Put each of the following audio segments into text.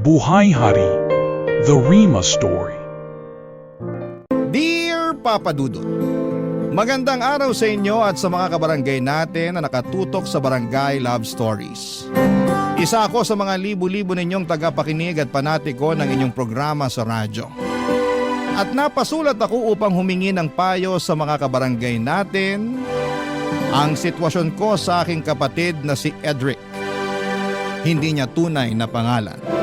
Buhay Hari, The Rima Story. Dear Papa Dudut, magandang araw sa inyo at sa mga kabarangay natin na nakatutok sa Barangay Love Stories. Isa ako sa mga libu-libo ninyong tagapakinig at panatiko ng inyong programa sa radyo. At napasulat ako upang humingi ng payo sa mga kabarangay natin ang sitwasyon ko sa aking kapatid na si Edric. Hindi niya tunay na pangalan.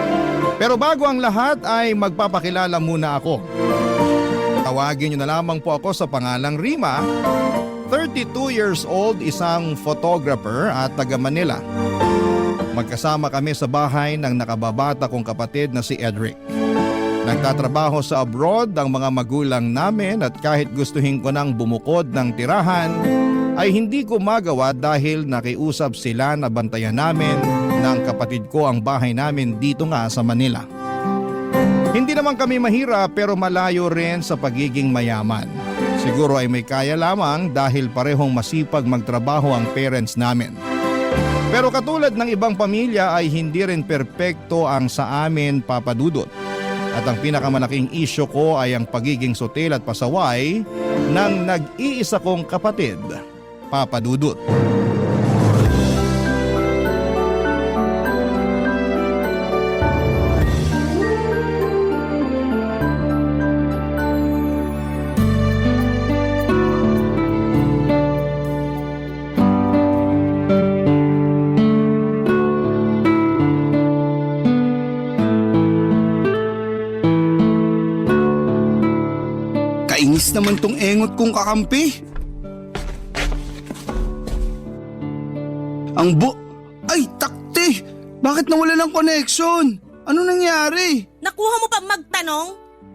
Pero bago ang lahat ay magpapakilala muna ako. Tawagin niyo na lamang po ako sa pangalang Rima, 32 years old, isang photographer at taga Manila. Magkasama kami sa bahay ng nakababata kong kapatid na si Edric. Nagtatrabaho sa abroad ang mga magulang namin at kahit gustuhin ko nang bumukod ng tirahan ay hindi ko magawa dahil nakiusap sila na bantayan namin ng kapatid ko ang bahay namin dito nga sa Manila. Hindi naman kami mahirap pero malayo rin sa pagiging mayaman. Siguro ay may kaya lamang dahil parehong masipag magtrabaho ang parents namin. Pero katulad ng ibang pamilya ay hindi rin perpekto ang sa amin, Papa Dudut. At ang pinakamalaking isyo ko ay ang pagiging sutil at pasaway ng nag-iisa kong kapatid, Papa Dudut. Kainis naman tong engot kong kakampi. Ay, takte! Bakit nawala ng connection? Ano nangyari? Nakuha mo pa magtanong?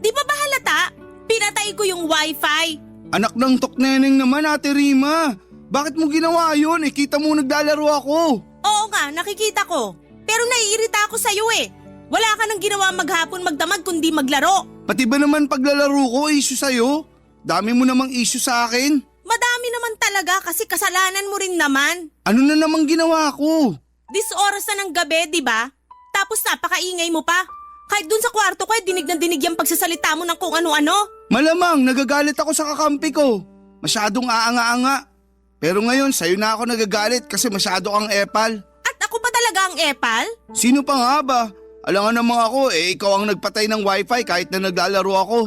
Di ba ba halata? Pinatay ko yung wifi. Anak ng tokneneng naman, Ate Rima. Bakit mo ginawa yun? Kita mo naglalaro ako. Oo nga, nakikita ko. Pero naiirita ako sa'yo eh. Wala ka nang ginawa maghapon magdamag kundi maglaro. Pati ba naman paglalaro ko, issue sa'yo? Dami mo namang issue sa akin. Madami naman talaga kasi kasalanan mo rin naman. Ano na namang ginawa ko? This oras na ng gabi, di ba? Tapos napakaingay mo pa. Kahit dun sa kwarto ko, dinig na dinig yung pagsasalita mo ng kung ano-ano. Malamang nagagalit ako sa kakampi ko. Masyadong aanga-anga. Pero ngayon, sa'yo na ako nagagalit kasi masyado kang epal. At ako pa talaga ang epal? Sino pa nga ba? Alangan naman ako, ikaw ang nagpatay ng wifi kahit na naglalaro ako.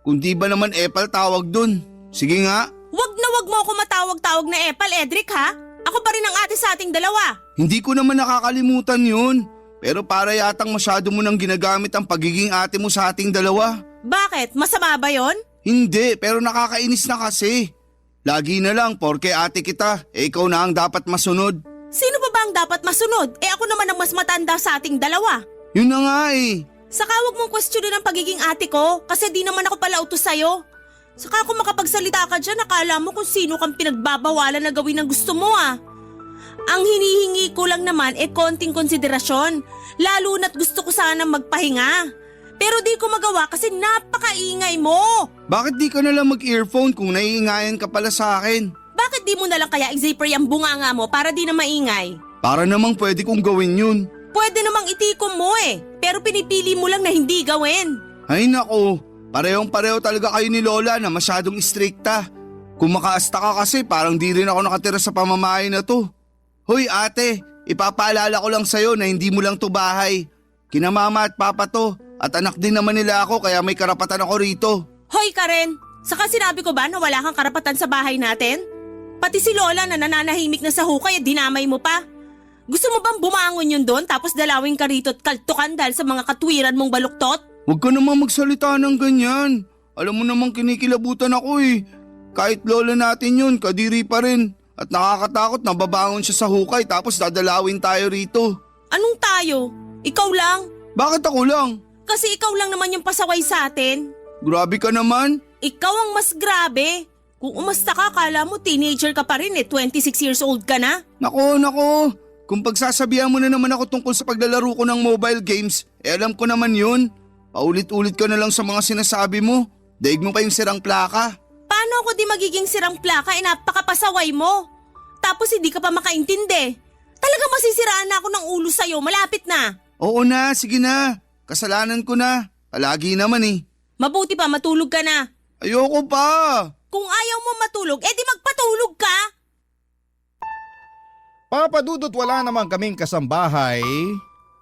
Kung di ba naman epal tawag dun? Sige nga. Wag na wag mo ako matawag-tawag na epal, Edric ha? Ako pa rin ang ate sa ating dalawa. Hindi ko naman nakakalimutan yun. Pero para yatang masyado mo nang ginagamit ang pagiging ate mo sa ating dalawa. Bakit? Masama ba yon? Hindi, pero nakakainis na kasi. Lagi na lang, porke ate kita, ikaw na ang dapat masunod. Sino pa ba ang dapat masunod? Ako naman ang mas matanda sa ating dalawa. Yun na nga eh. Saka wag mong questionin ang pagiging ate ko kasi di naman ako pala utos sa'yo. Saka kung makapagsalita ka dyan, akala mo kung sino kang pinagbabawalan na gawin ang gusto mo ah. Ang hinihingi ko lang naman konting konsiderasyon, lalo na't gusto ko sana magpahinga. Pero di ko magawa kasi napakaingay mo. Bakit di ka na lang mag-earphone kung naiingayan ka pala sa akin? Bakit di mo na lang kaya i-zipper yung bunganga mo para di na maingay? Para namang pwede kong gawin yun. Pwede namang itikom mo eh, pero pinipili mo lang na hindi gawin. Ay nako, parehong-pareho talaga kayo ni Lola na masyadong istrikta. Kung makaasta ka kasi parang di rin ako nakatira sa pamamahay na to. Hoy ate, ipapaalala ko lang sa'yo na hindi mo lang to bahay. Kina mama at papa to at anak din naman nila ako kaya may karapatan ako rito. Hoy Karen, saka sinabi ko ba na wala kang karapatan sa bahay natin? Pati si Lola na nananahimik na sa hukay at dinamay mo pa. Gusto mo bang bumangon yun doon tapos dalawin ka rito at kaltukan dahil sa mga katwiran mong baluktot? Huwag ka namang magsalita ng ganyan. Alam mo namang kinikilabutan ako eh. Kahit lola natin yun, kadiri pa rin. At nakakatakot na babangon siya sa hukay tapos dadalawin tayo rito. Anong tayo? Ikaw lang? Bakit ako lang? Kasi ikaw lang naman yung pasaway sa atin. Grabe ka naman. Ikaw ang mas grabe. Kung umasta ka, kala mo teenager ka pa rin eh, 26 years old ka na. Nako. Kung pagsasabihan mo na naman ako tungkol sa paglalaro ko ng mobile games, alam ko naman yun. Paulit-ulit ka na lang sa mga sinasabi mo. Daig mo pa yung sirang plaka. Paano ako di magiging sirang plaka napakapasaway mo? Tapos hindi ka pa makaintindi. Talagang masisiraan na ako ng ulo sa'yo, malapit na. Oo na, sige na. Kasalanan ko na. Palagi naman eh. Mabuti pa matulog ka na. Ayoko pa. Kung ayaw mo matulog, edi magpatulog ka. Papa Dudut, wala naman kaming kasambahay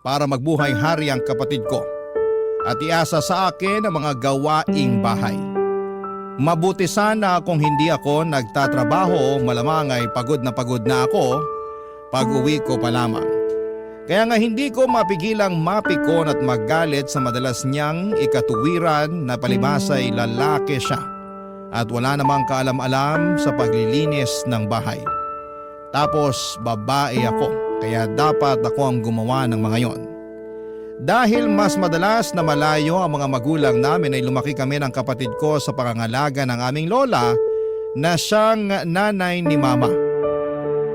para magbuhay hari ang kapatid ko at iasa sa akin ang mga gawaing bahay. Mabuti sana kung hindi ako nagtatrabaho, malamang ay pagod na ako pag uwi ko pa lamang. Kaya nga hindi ko mapigilang mapikon at magalit sa madalas niyang ikatuwiran na palibasa'y lalaki siya at wala namang kaalam-alam sa paglilinis ng bahay. Tapos babae ako, kaya dapat ako ang gumawa ng mga yon. Dahil mas madalas na malayo ang mga magulang namin ay lumaki kami ng kapatid ko sa pangangalaga ng aming lola na siyang nanay ni mama.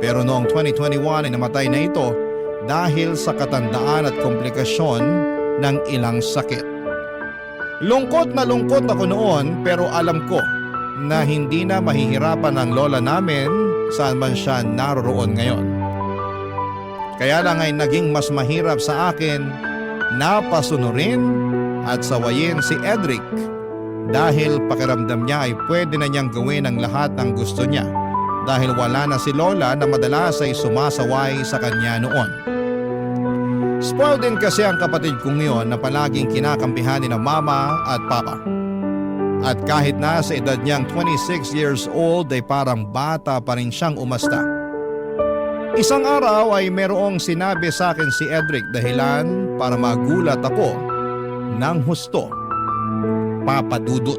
Pero noong 2021 ay namatay na ito dahil sa katandaan at komplikasyon ng ilang sakit. Lungkot na lungkot ako noon, pero alam ko na hindi na mahihirapan ang lola namin saan man siya naroroon ngayon. Kaya lang ay naging mas mahirap sa akin na pasunurin at sawayin si Edric dahil pakiramdam niya ay pwede na niyang gawin ang lahat ng gusto niya dahil wala na si Lola na madalas ay sumasaway sa kanya noon. Spoiled din kasi ang kapatid kong ngayon na palaging kinakampihan ni na mama at papa. At kahit na sa edad niyang 26 years old ay parang bata pa rin siyang umasta. Isang araw ay merong sinabi sa akin si Edric dahilan para magulat ako ng husto. Papa Dudut.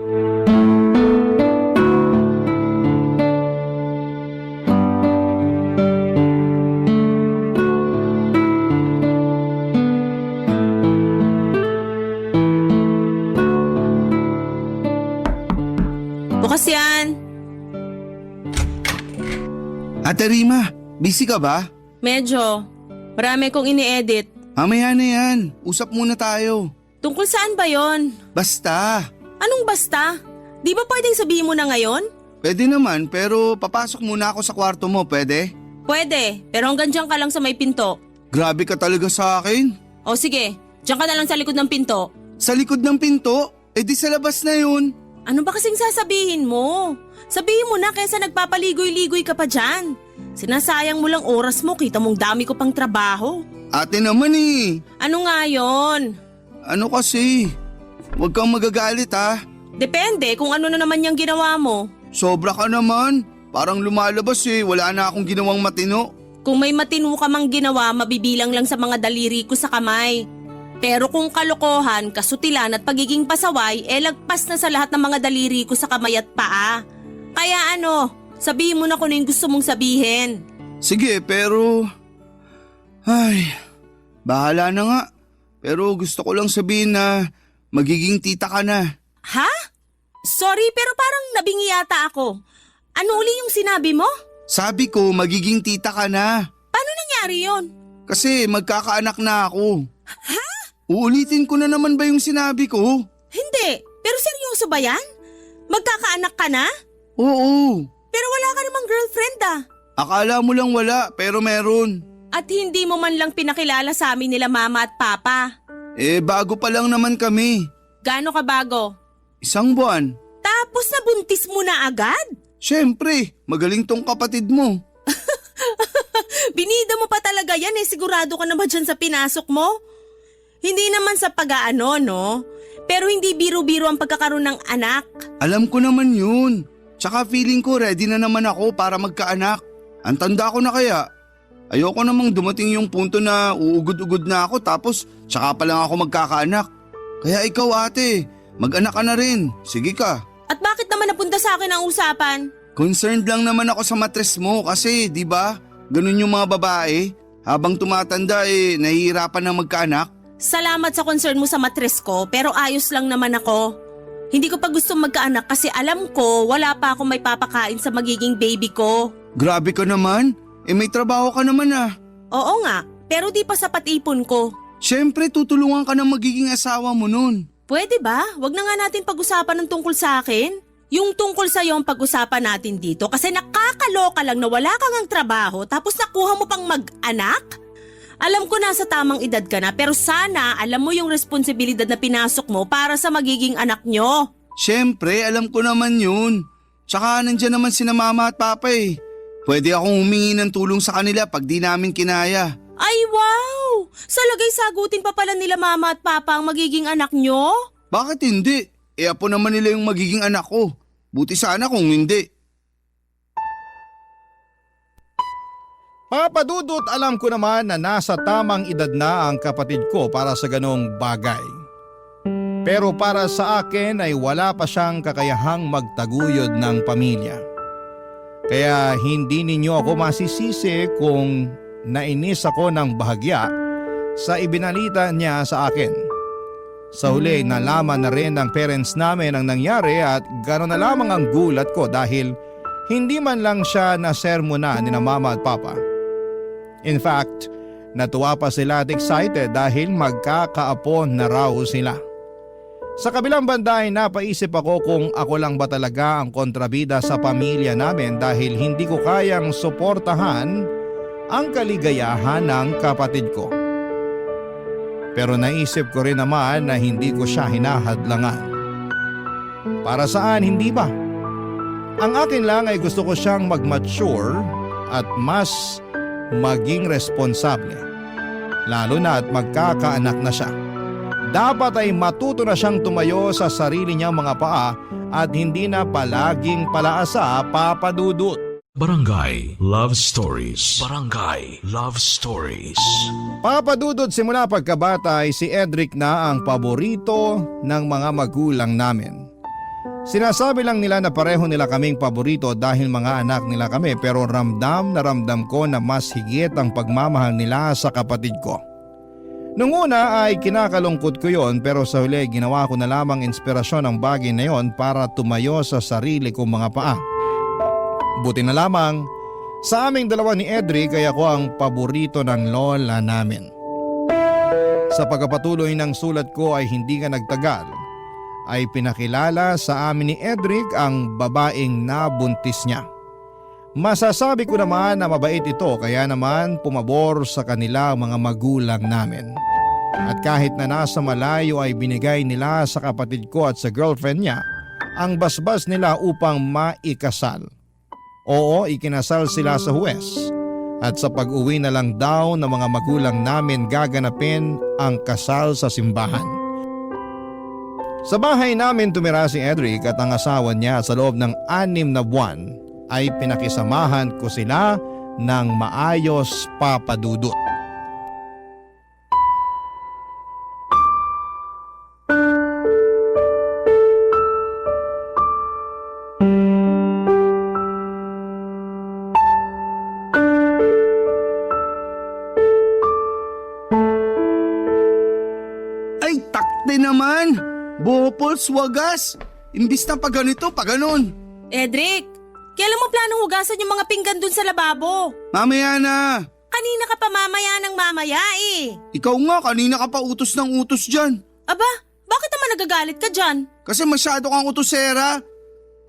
Bukas yan. Ate Rima, busy ka ba? Medyo. Marami kong ini-edit. Mamaya na yan. Usap muna tayo. Tungkol saan ba yon? Basta. Anong basta? Di ba pwedeng sabihin mo na ngayon? Pwede naman, pero papasok muna ako sa kwarto mo, pwede? Pwede, pero hanggang dyan ka lang sa may pinto. Grabe ka talaga sa akin. O sige, dyan ka na lang sa likod ng pinto. Sa likod ng pinto? Eh di sa labas na yun. Ano ba kasing sasabihin mo? Sabihin mo na kaysa nagpapaligoy-ligoy ka pa dyan. Sinasayang mo lang oras mo, kita mong dami ko pang trabaho. Ate naman eh. Ano nga yon? Ano kasi? Huwag kang magagalit ha. Depende kung ano na naman yung ginawa mo. Sobra ka naman. Parang lumalabas eh. Wala na akong ginawang matino. Kung may matino ka mang ginawa, mabibilang lang sa mga daliri ko sa kamay. Pero kung kalokohan, kasutilan at pagiging pasaway, lagpas na sa lahat ng mga daliri ko sa kamay at paa. Kaya ano, sabihin mo na kung ano yung gusto mong sabihin. Sige, pero... Ay, bahala na nga. Pero gusto ko lang sabihin na magiging tita ka na. Ha? Sorry, pero parang nabingi yata ako. Ano uli yung sinabi mo? Sabi ko, magiging tita ka na. Paano nangyari yon? Kasi magkakaanak na ako. Ha? Uulitin ko na naman ba yung sinabi ko? Hindi. Pero seryoso ba yan? Magkakaanak ka na? Oo. Pero wala ka namang girlfriend ah. Akala mo lang wala, pero meron. At hindi mo man lang pinakilala sa amin nila mama at papa. Eh, bago pa lang naman kami. Gaano ka bago? 1 buwan. Tapos nabuntis mo na agad? Siyempre, magaling tong kapatid mo. Binida mo pa talaga yan eh. Sigurado ka na ba dyan sa pinasok mo? Hindi naman sa pag-aano, no? Pero hindi biro-biro ang pagkakaroon ng anak. Alam ko naman yun. Tsaka feeling ko ready na naman ako para magkaanak. Ang tanda ko na kaya. Ayoko namang dumating yung punto na uugod-ugod na ako tapos tsaka pa lang ako magkakaanak. Kaya ikaw ate, mag-anak ka na rin. Sige ka. At bakit naman napunta sa akin ang usapan? Concerned lang naman ako sa matres mo kasi di ba? Ganun yung mga babae. Habang tumatanda nahihirapan na magkaanak. Salamat sa concern mo sa matres ko pero ayos lang naman ako. Hindi ko pa gusto magkaanak kasi alam ko wala pa akong may papakain sa magiging baby ko. Grabe ka naman. May trabaho ka naman ah. Oo nga, pero di pa sapat ipon ko. Siyempre tutulungan ka ng magiging asawa mo nun. Pwede ba? Wag na nga natin pag-usapan ng tungkol sa akin. Yung tungkol sa'yo ang pag-usapan natin dito kasi nakakaloka lang na wala kang ang trabaho tapos nakuha mo pang mag-anak? Alam ko nasa tamang edad ka na pero sana alam mo yung responsibilidad na pinasok mo para sa magiging anak nyo. Siyempre, alam ko naman yun. Tsaka nandyan naman sina mama at papa eh. Pwede akong humingi ng tulong sa kanila pag di namin kinaya. Ay wow! Sa lagay sagutin pa pala nila mama at papa ang magiging anak nyo? Bakit hindi? Apo naman nila yung magiging anak ko. Buti sana kung hindi. Papa Dudut, alam ko naman na nasa tamang edad na ang kapatid ko para sa ganong bagay. Pero para sa akin ay wala pa siyang kakayahang magtaguyod ng pamilya. Kaya hindi ninyo ako masisisi kung nainis ako ng bahagya sa ibinalita niya sa akin. Sa huli, nalaman na rin ng parents namin ang nangyari at gano'n na lamang ang gulat ko dahil hindi man lang siya nasermonan ni na mama at papa. In fact, natuwa pa sila at excited dahil magkakaapo na raw sila. Sa kabilang banda ay napaisip ako kung ako lang ba talaga ang kontrabida sa pamilya namin dahil hindi ko kayang suportahan ang kaligayahan ng kapatid ko. Pero naisip ko rin naman na hindi ko siya hinahadlangan. Para saan hindi ba? Ang akin lang ay gusto ko siyang mag-mature at mas maging responsable. Lalo na at magkakaanak na siya. Dapat ay matuto na siyang tumayo sa sarili niyang mga paa at hindi na palaging palaasa, Papa Dudut. Barangay Love Stories. Barangay Love Stories. Papa Dudut, simula pagkabata ay si Edric na ang paborito ng mga magulang namin. Sinasabi lang nila na pareho nila kaming paborito dahil mga anak nila kami pero ramdam na ramdam ko na mas higit ang pagmamahal nila sa kapatid ko. Nung una ay kinakalungkot ko yon pero sa huli ginawa ko na lamang inspirasyon ang bagay na yon para tumayo sa sarili kong mga paa. Buti na lamang sa aming dalawa ni Edric ay ako ang paborito ng lola namin. Sa pagpapatuloy ng sulat ko ay hindi nga nagtagal ay pinakilala sa amin ni Edric ang babaeng nabuntis niya. Masasabi ko naman na mabait ito kaya naman pumabor sa kanila ang mga magulang namin. At kahit na nasa malayo ay binigay nila sa kapatid ko at sa girlfriend niya ang basbas nila upang maikasal. Oo, ikinasal sila sa huwes at sa pag-uwi na lang daw ng mga magulang namin gaganapin ang kasal sa simbahan. Sa bahay namin tumira si Edric at ang asawa niya sa loob ng 6 na buwan ay pinakisamahan ko sila ng maayos, Papa Dudut. Ay, takte naman! Bohopols, wagas! Imbis na pa ganito, pa ganon. Edric, kailan mo planong hugasan yung mga pinggan dun sa lababo? Mamaya na! Kanina ka pa mamaya ng mamaya eh. Ikaw nga, kanina ka pa utos ng utos dyan. Aba, bakit naman nagagalit ka dyan? Kasi masyado kang utosera.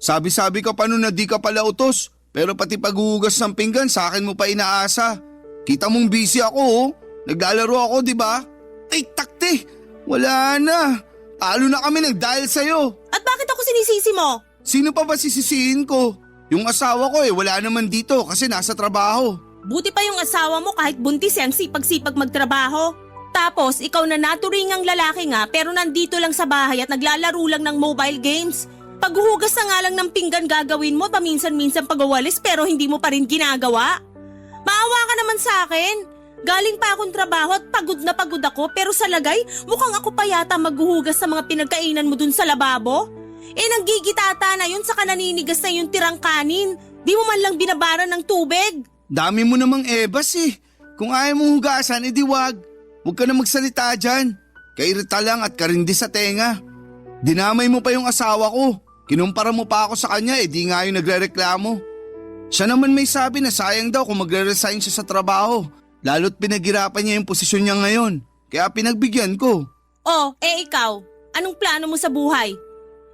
Sabi-sabi ka pa nun na di ka pala utos, pero pati paghuhugas ng pinggan sa akin mo pa inaasa. Kita mong busy ako oh. Naglalaro ako, di ba? Ay, takte! Wala na. Talo na kami nag-dial sa'yo. At bakit ako sinisisi mo? Sino pa ba sisisihin ko? Yung asawa ko wala naman dito kasi nasa trabaho. Buti pa yung asawa mo kahit buntis ang sipag-sipag magtrabaho. Tapos ikaw na naturingang lalaki nga pero nandito lang sa bahay at naglalaro lang ng mobile games. Paghuhugas na nga lang ng pinggan gagawin mo paminsan-minsan pagwawalis pero hindi mo pa rin ginagawa. Maawa ka naman sa akin. Galing pa akong trabaho at pagod na pagod ako pero sa lagay mukhang ako pa yata maghuhugas sa mga pinagkainan mo dun sa lababo. Nanggigitata na yun saka naninigas na yung tirang kanin. Di mo man lang binabaran ng tubig. Dami mo namang ebas eh. Kung ayaw mong hugasan, edi wag. Huwag ka na magsalita dyan. Kairita lang at karindi sa tenga. Dinamay mo pa yung asawa ko. Kinumpara mo pa ako sa kanya di nga yung nagrereklamo. Siya naman may sabi na sayang daw kung magre-resign siya sa trabaho. Lalo't pinaghirapan niya yung posisyon niya ngayon. Kaya pinagbigyan ko. Oh, ikaw, anong plano mo sa buhay?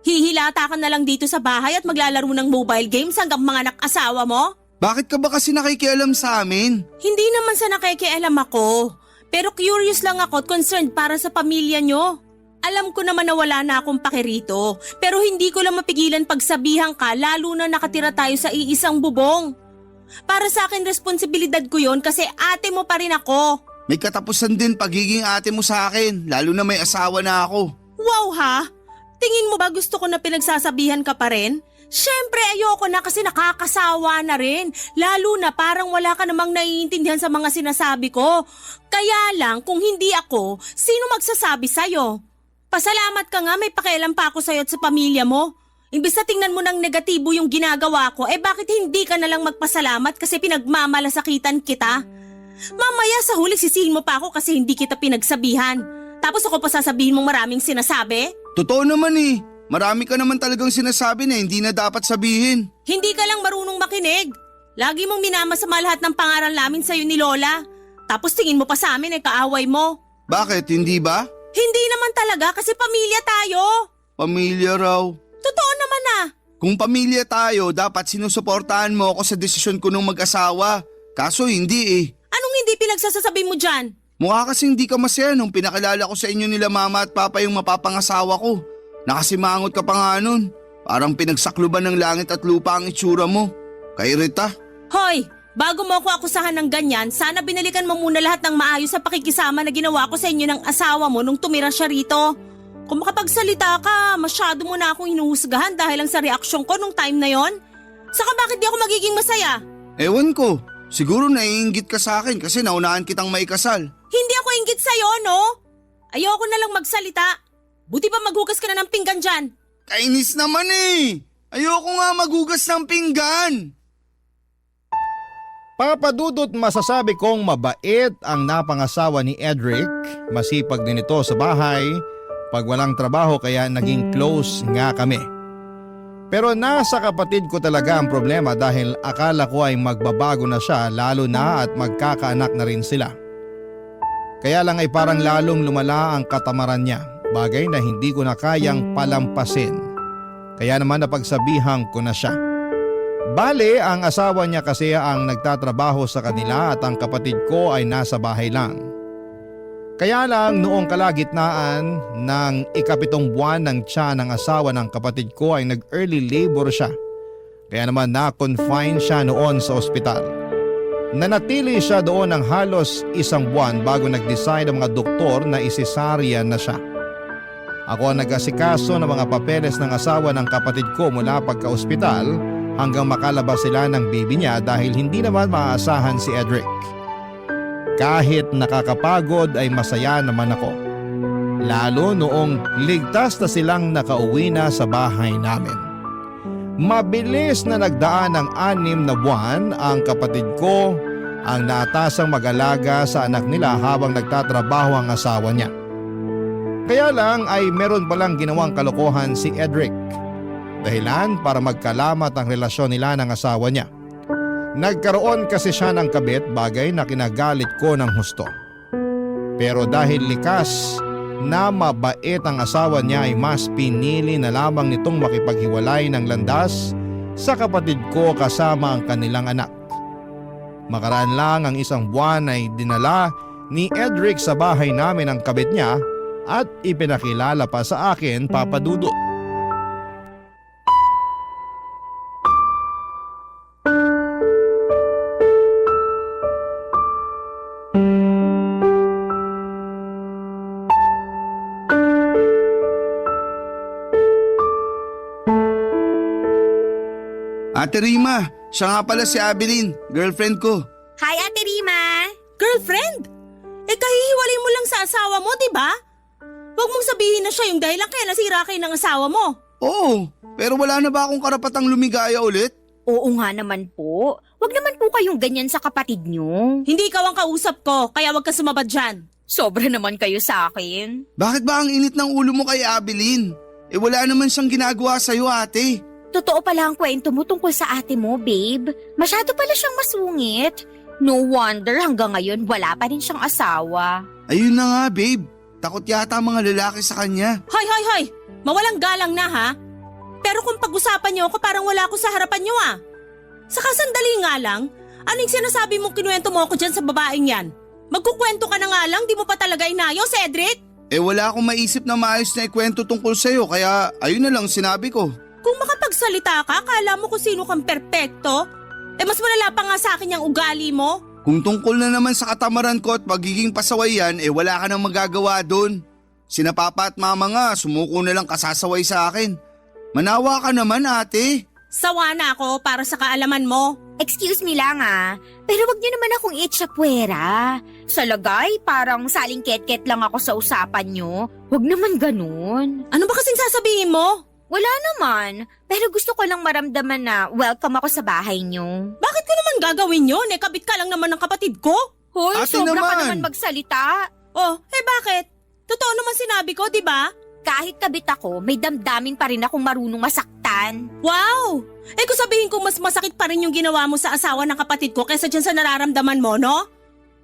Hihilata ka na lang dito sa bahay at maglalaro ng mobile games hanggang mga anak-asawa mo? Bakit ka ba kasi nakikialam sa amin? Hindi naman sa nakikialam ako. Pero curious lang ako at concerned para sa pamilya nyo. Alam ko naman na wala na akong pake rito, pero hindi ko lang mapigilan pagsabihan ka lalo na nakatira tayo sa iisang bubong. Para sa akin responsibilidad ko yon kasi ate mo pa rin ako. May katapusan din pagiging ate mo sa akin, lalo na may asawa na ako. Wow ha? Tingin mo ba gusto ko na pinagsasabihan ka pa rin? Siyempre ayoko na kasi nakakasawa na rin. Lalo na parang wala ka namang naiintindihan sa mga sinasabi ko. Kaya lang kung hindi ako, sino magsasabi sa'yo? Pasalamat ka nga may pakialam pa ako sa'yo at sa pamilya mo. Imbis na tingnan mo ng negatibo yung ginagawa ko, bakit hindi ka na lang magpasalamat kasi pinagmamalasakitan kita? Mamaya sa huli sisihin mo pa ako kasi hindi kita pinagsabihan. Tapos ako pa sasabihin mong maraming sinasabi? Totoo naman eh. Marami ka naman talagang sinasabi na hindi na dapat sabihin. Hindi ka lang marunong makinig. Lagi mong minamasama lahat ng pangaral namin sa'yo ni Lola. Tapos tingin mo pa sa amin kaaway mo. Bakit, hindi ba? Hindi naman talaga kasi pamilya tayo. Pamilya raw. Totoo naman ah. Kung pamilya tayo, dapat sinusuportahan mo ako sa desisyon ko nung mag-asawa. Kaso hindi eh. Anong hindi pinagsasasabi mo dyan? Mukha kasi hindi ka masaya nung pinakilala ko sa inyo nila mama at papa yung mapapangasawa ko. Nakasimangot ka pa nga nun. Parang pinagsakluban ng langit at lupa ang itsura mo. Kay Rita. Hoy, bago mo ako akusahan ng ganyan, sana binalikan mo muna lahat ng maayos sa pakikisama na ginawa ko sa inyo ng asawa mo nung tumira siya rito. Kung makapagsalita ka, masyado mo na akong hinuhusgahan dahil lang sa reaksyon ko nung time na yon. Saka bakit di ako magiging masaya? Ewan ko. Siguro naiinggit ka sa akin kasi naunahan kitang maikasal. Hindi ako inggit sa'yo, no? Ayoko na lang magsalita. Buti pa maghugas ka na ng pinggan dyan. Kainis naman eh. Ayoko nga maghugas ng pinggan. Papadudot masasabi kong mabait ang napangasawa ni Edric. Masipag din ito sa bahay. Pag walang trabaho kaya naging close nga kami. Pero nasa kapatid ko talaga ang problema dahil akala ko ay magbabago na siya lalo na at magkakaanak na rin sila. Kaya lang ay parang lalong lumala ang katamaran niya, bagay na hindi ko na kayang palampasin. Kaya naman napagsabihan ko na siya. Bale, ang asawa niya kasi ang nagtatrabaho sa kanila at ang kapatid ko ay nasa bahay lang. Kaya lang noong kalagitnaan ng 7 buwan ng tiyan ng asawa ng kapatid ko ay nag-early labor siya. Kaya naman na-confine siya noon sa ospital. Nanatili siya doon ng halos 1 buwan bago nag-decide ang mga doktor na isesaryan na siya. Ako ang nag-asikaso ng mga papeles ng asawa ng kapatid ko mula pagka-ospital hanggang makalabas sila ng baby niya dahil hindi naman maaasahan si Edric. Kahit nakakapagod ay masaya naman ako. Lalo noong ligtas na silang nakauwi na sa bahay namin. Mabilis na nagdaan ng 6 na buwan ang kapatid ko ang naatasang mag-alaga sa anak nila habang nagtatrabaho ang asawa niya. Kaya lang ay meron palang ginawang kalokohan si Edric. Dahilan para magkalamat ang relasyon nila ng asawa niya. Nagkaroon kasi siya ng kabit bagay na kinagalit ko ng husto. Pero dahil likas na mabait ang asawa niya ay mas pinili na lamang nitong makipaghiwalay ng landas sa kapatid ko kasama ang kanilang anak. Makaraan lang ang 1 buwan ay dinala ni Edric sa bahay namin ang kabit niya at ipinakilala pa sa akin, Papa Dudut. Ate Rima, siya nga pala si Abilene, girlfriend ko. Hi, Ate Rima! Girlfriend? Kahihiwalay mo lang sa asawa mo, di ba? Huwag mong sabihin na siya yung dahilan kaya nasira kayo ng asawa mo. Oo, pero wala na ba akong karapatang lumigaya ulit? Oo nga naman po. Huwag naman po kayong ganyan sa kapatid nyo. Hindi ikaw ang kausap ko, kaya huwag ka sumabad dyan. Sobra naman kayo sa akin. Bakit ba ang init ng ulo mo kay Abilene? Wala naman siyang ginagawa sa'yo, ate. Totoo pala ang kwento mo tungkol sa ate mo, babe. Masyado pala siyang masungit. No wonder hanggang ngayon wala pa rin siyang asawa. Ayun na nga, babe. Takot yata ang mga lalaki sa kanya. Hoy, hoy, hoy! Mawalang galang na ha? Pero kung pag-usapan niyo ako parang wala ako sa harapan niyo ah. Saka sandali nga lang, anong sinasabi mong kinuwento mo ako dyan sa babaeng yan? Magkukwento ka na nga lang, di mo pa talaga inayos, Cedric? Wala akong maisip na maayos na ikwento tungkol sa'yo kaya ayun na lang sinabi ko. Kung makapagsalita ka, akala mo kung sino kang perpekto? Mas malala pa nga sa akin yung ugali mo. Kung tungkol na naman sa katamaran ko at pagiging pasaway yan, wala ka nang magagawa doon. Sina Papa at Mama nga, sumuko na lang kasasaway sa akin. Manawa ka naman, ate. Sawa na ako para sa kaalaman mo. Excuse me lang pero wag niyo naman akong itsapuera. Sa lagay, parang saling ket-ket lang ako sa usapan niyo. Wag naman ganun. Ano ba kasing sasabihin mo? Wala naman, pero gusto ko lang maramdaman na welcome ako sa bahay niyo. Bakit ko naman gagawin yun? Kabit ka lang naman ng kapatid ko. Hoy, Ate sobra ka naman. naman magsalita. Oh, bakit? Totoo naman sinabi ko, di ba? Kahit kabit ako, may damdamin pa rin akong marunong masaktan. Wow! Kung sabihin ko mas masakit pa rin yung ginawa mo sa asawa ng kapatid ko kaysa dyan sa nararamdaman mo, no?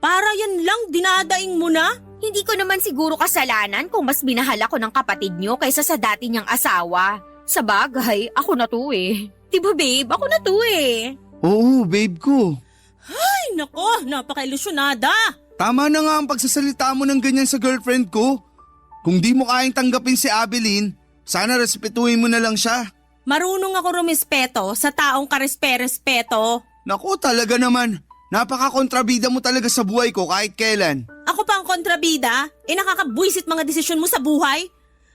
Para yan lang, dinadaing mo na? Hindi ko naman siguro kasalanan kung mas binahal ako ng kapatid niyo kaysa sa dati niyang asawa. Sa bagay, ako na to eh. Diba babe, ako na to eh. Oo, babe ko. Ay, nako, napaka-ilusyonada. Tama na nga ang pagsasalita mo ng ganyan sa girlfriend ko. Kung di mo kayang tanggapin si Abeline, sana respetuhin mo na lang siya. Marunong ako rumispeto sa taong karespe-respeto. Naku, talaga naman. Napaka-kontrabida mo talaga sa buhay ko kahit kailan. Ako pa ang kontrabida, nakakabwisit mga desisyon mo sa buhay.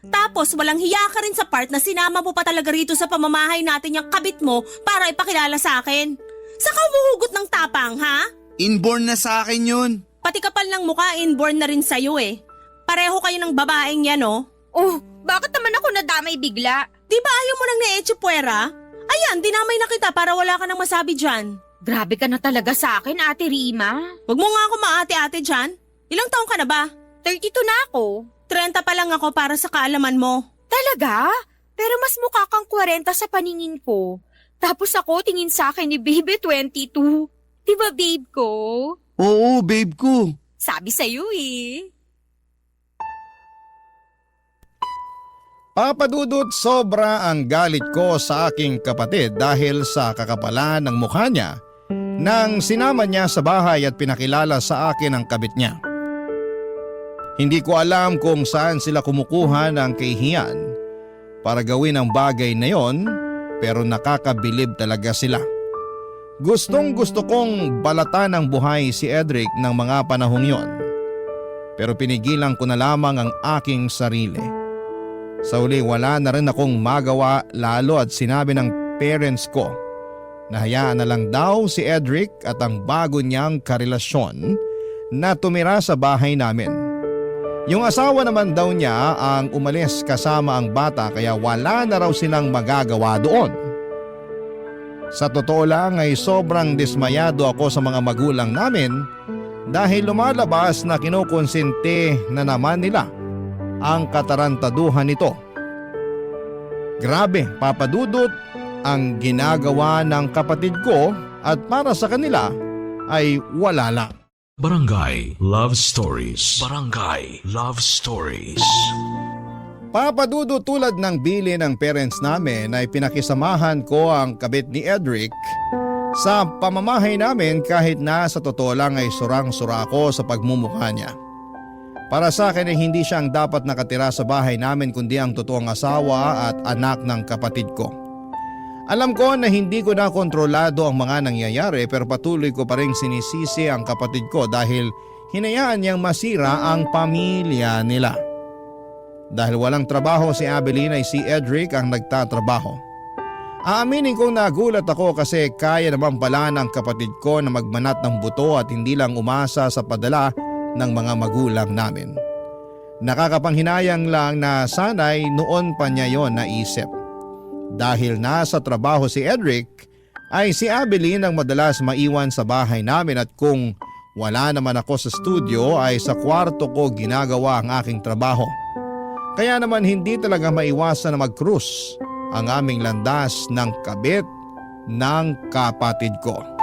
Tapos walang hiya ka rin sa part na sinama mo pa talaga rito sa pamamahay natin yung kabit mo para ipakilala sa akin. Saka umuhugot ng tapang, ha? Inborn na sa akin yun. Pati kapal ng mukha, inborn na rin sa'yo eh. Pareho kayo ng babaeng yan, oh. Oh, bakit naman ako nadamay bigla? Di ba ayaw mo nang na-echipuera? Ayan, dinamay na kita para wala ka nang masabi dyan. Grabe ka na talaga sa akin, Ate Rima. Huwag mo nga ako maate-ate dyan. Ilang taong ka na ba? 32 na ako. 30 pa lang ako para sa kaalaman mo. Talaga? Pero mas mukha kang 40 sa paningin ko. Tapos ako tingin sa akin ni Babe 22. Diba babe ko? Oo, babe ko. Sabi sa'yo eh. Papadudot, sobra ang galit ko sa aking kapatid dahil sa kakapalan ng mukha niya nang sinama niya sa bahay at pinakilala sa akin ang kabit niya. Hindi ko alam kung saan sila kumukuha ng kahihiyan para gawin ang bagay na yon, pero nakakabilib talaga sila. Gustong gusto kong balatan ng buhay si Edric ng mga panahong yon, pero pinigilan ko na lamang ang aking sarili. Sa uli wala na rin akong magawa lalo at sinabi ng parents ko na hayaan na lang daw si Edric at ang bago niyang karelasyon na tumira sa bahay namin. Yung asawa naman daw niya ang umalis kasama ang bata kaya wala na raw silang magagawa doon. Sa totoo lang ay sobrang dismayado ako sa mga magulang namin dahil lumalabas na kinukonsente na naman nila ang katarantaduhan nito. Grabe, papadudot ang ginagawa ng kapatid ko at para sa kanila ay wala lang. Barangay Love Stories. Barangay Love Stories. Papadudot, tulad ng bili ng parents namin ay pinakisamahan ko ang kabit ni Edric sa pamamahay namin kahit na sa totoo lang ay surang-sura ako sa pagmumukha niya. Para sa akin ay hindi siya ang dapat nakatira sa bahay namin kundi ang totoong asawa at anak ng kapatid ko. Alam ko na hindi ko na kontrolado ang mga nangyayari pero patuloy ko pa rin sinisisi ang kapatid ko dahil hinayaan niyang masira ang pamilya nila. Dahil walang trabaho si Abeline ay si Edric ang nagtatrabaho. Aaminin kong nagulat ako kasi kaya naman pala ng kapatid ko na magmanat ng buto at hindi lang umasa sa padala ng mga magulang namin. Nakakapanghinayang lang na sana'y noon pa niya yon naisip. Dahil nasa trabaho si Edric, ay si Abeline ang madalas maiwan sa bahay namin at kung wala naman ako sa studio ay sa kwarto ko ginagawa ang aking trabaho. Kaya naman hindi talaga maiwasan na mag-cruise ang aming landas ng kabit ng kapatid ko.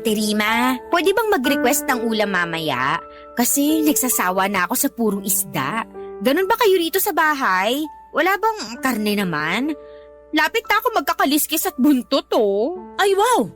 Ate Rima, pwede bang mag-request ng ulam mamaya? Kasi nagsasawa na ako sa purong isda. Ganun ba kayo rito sa bahay? Wala bang karne naman? Lapit na ako magkakaliskis at buntot oh. Ay wow!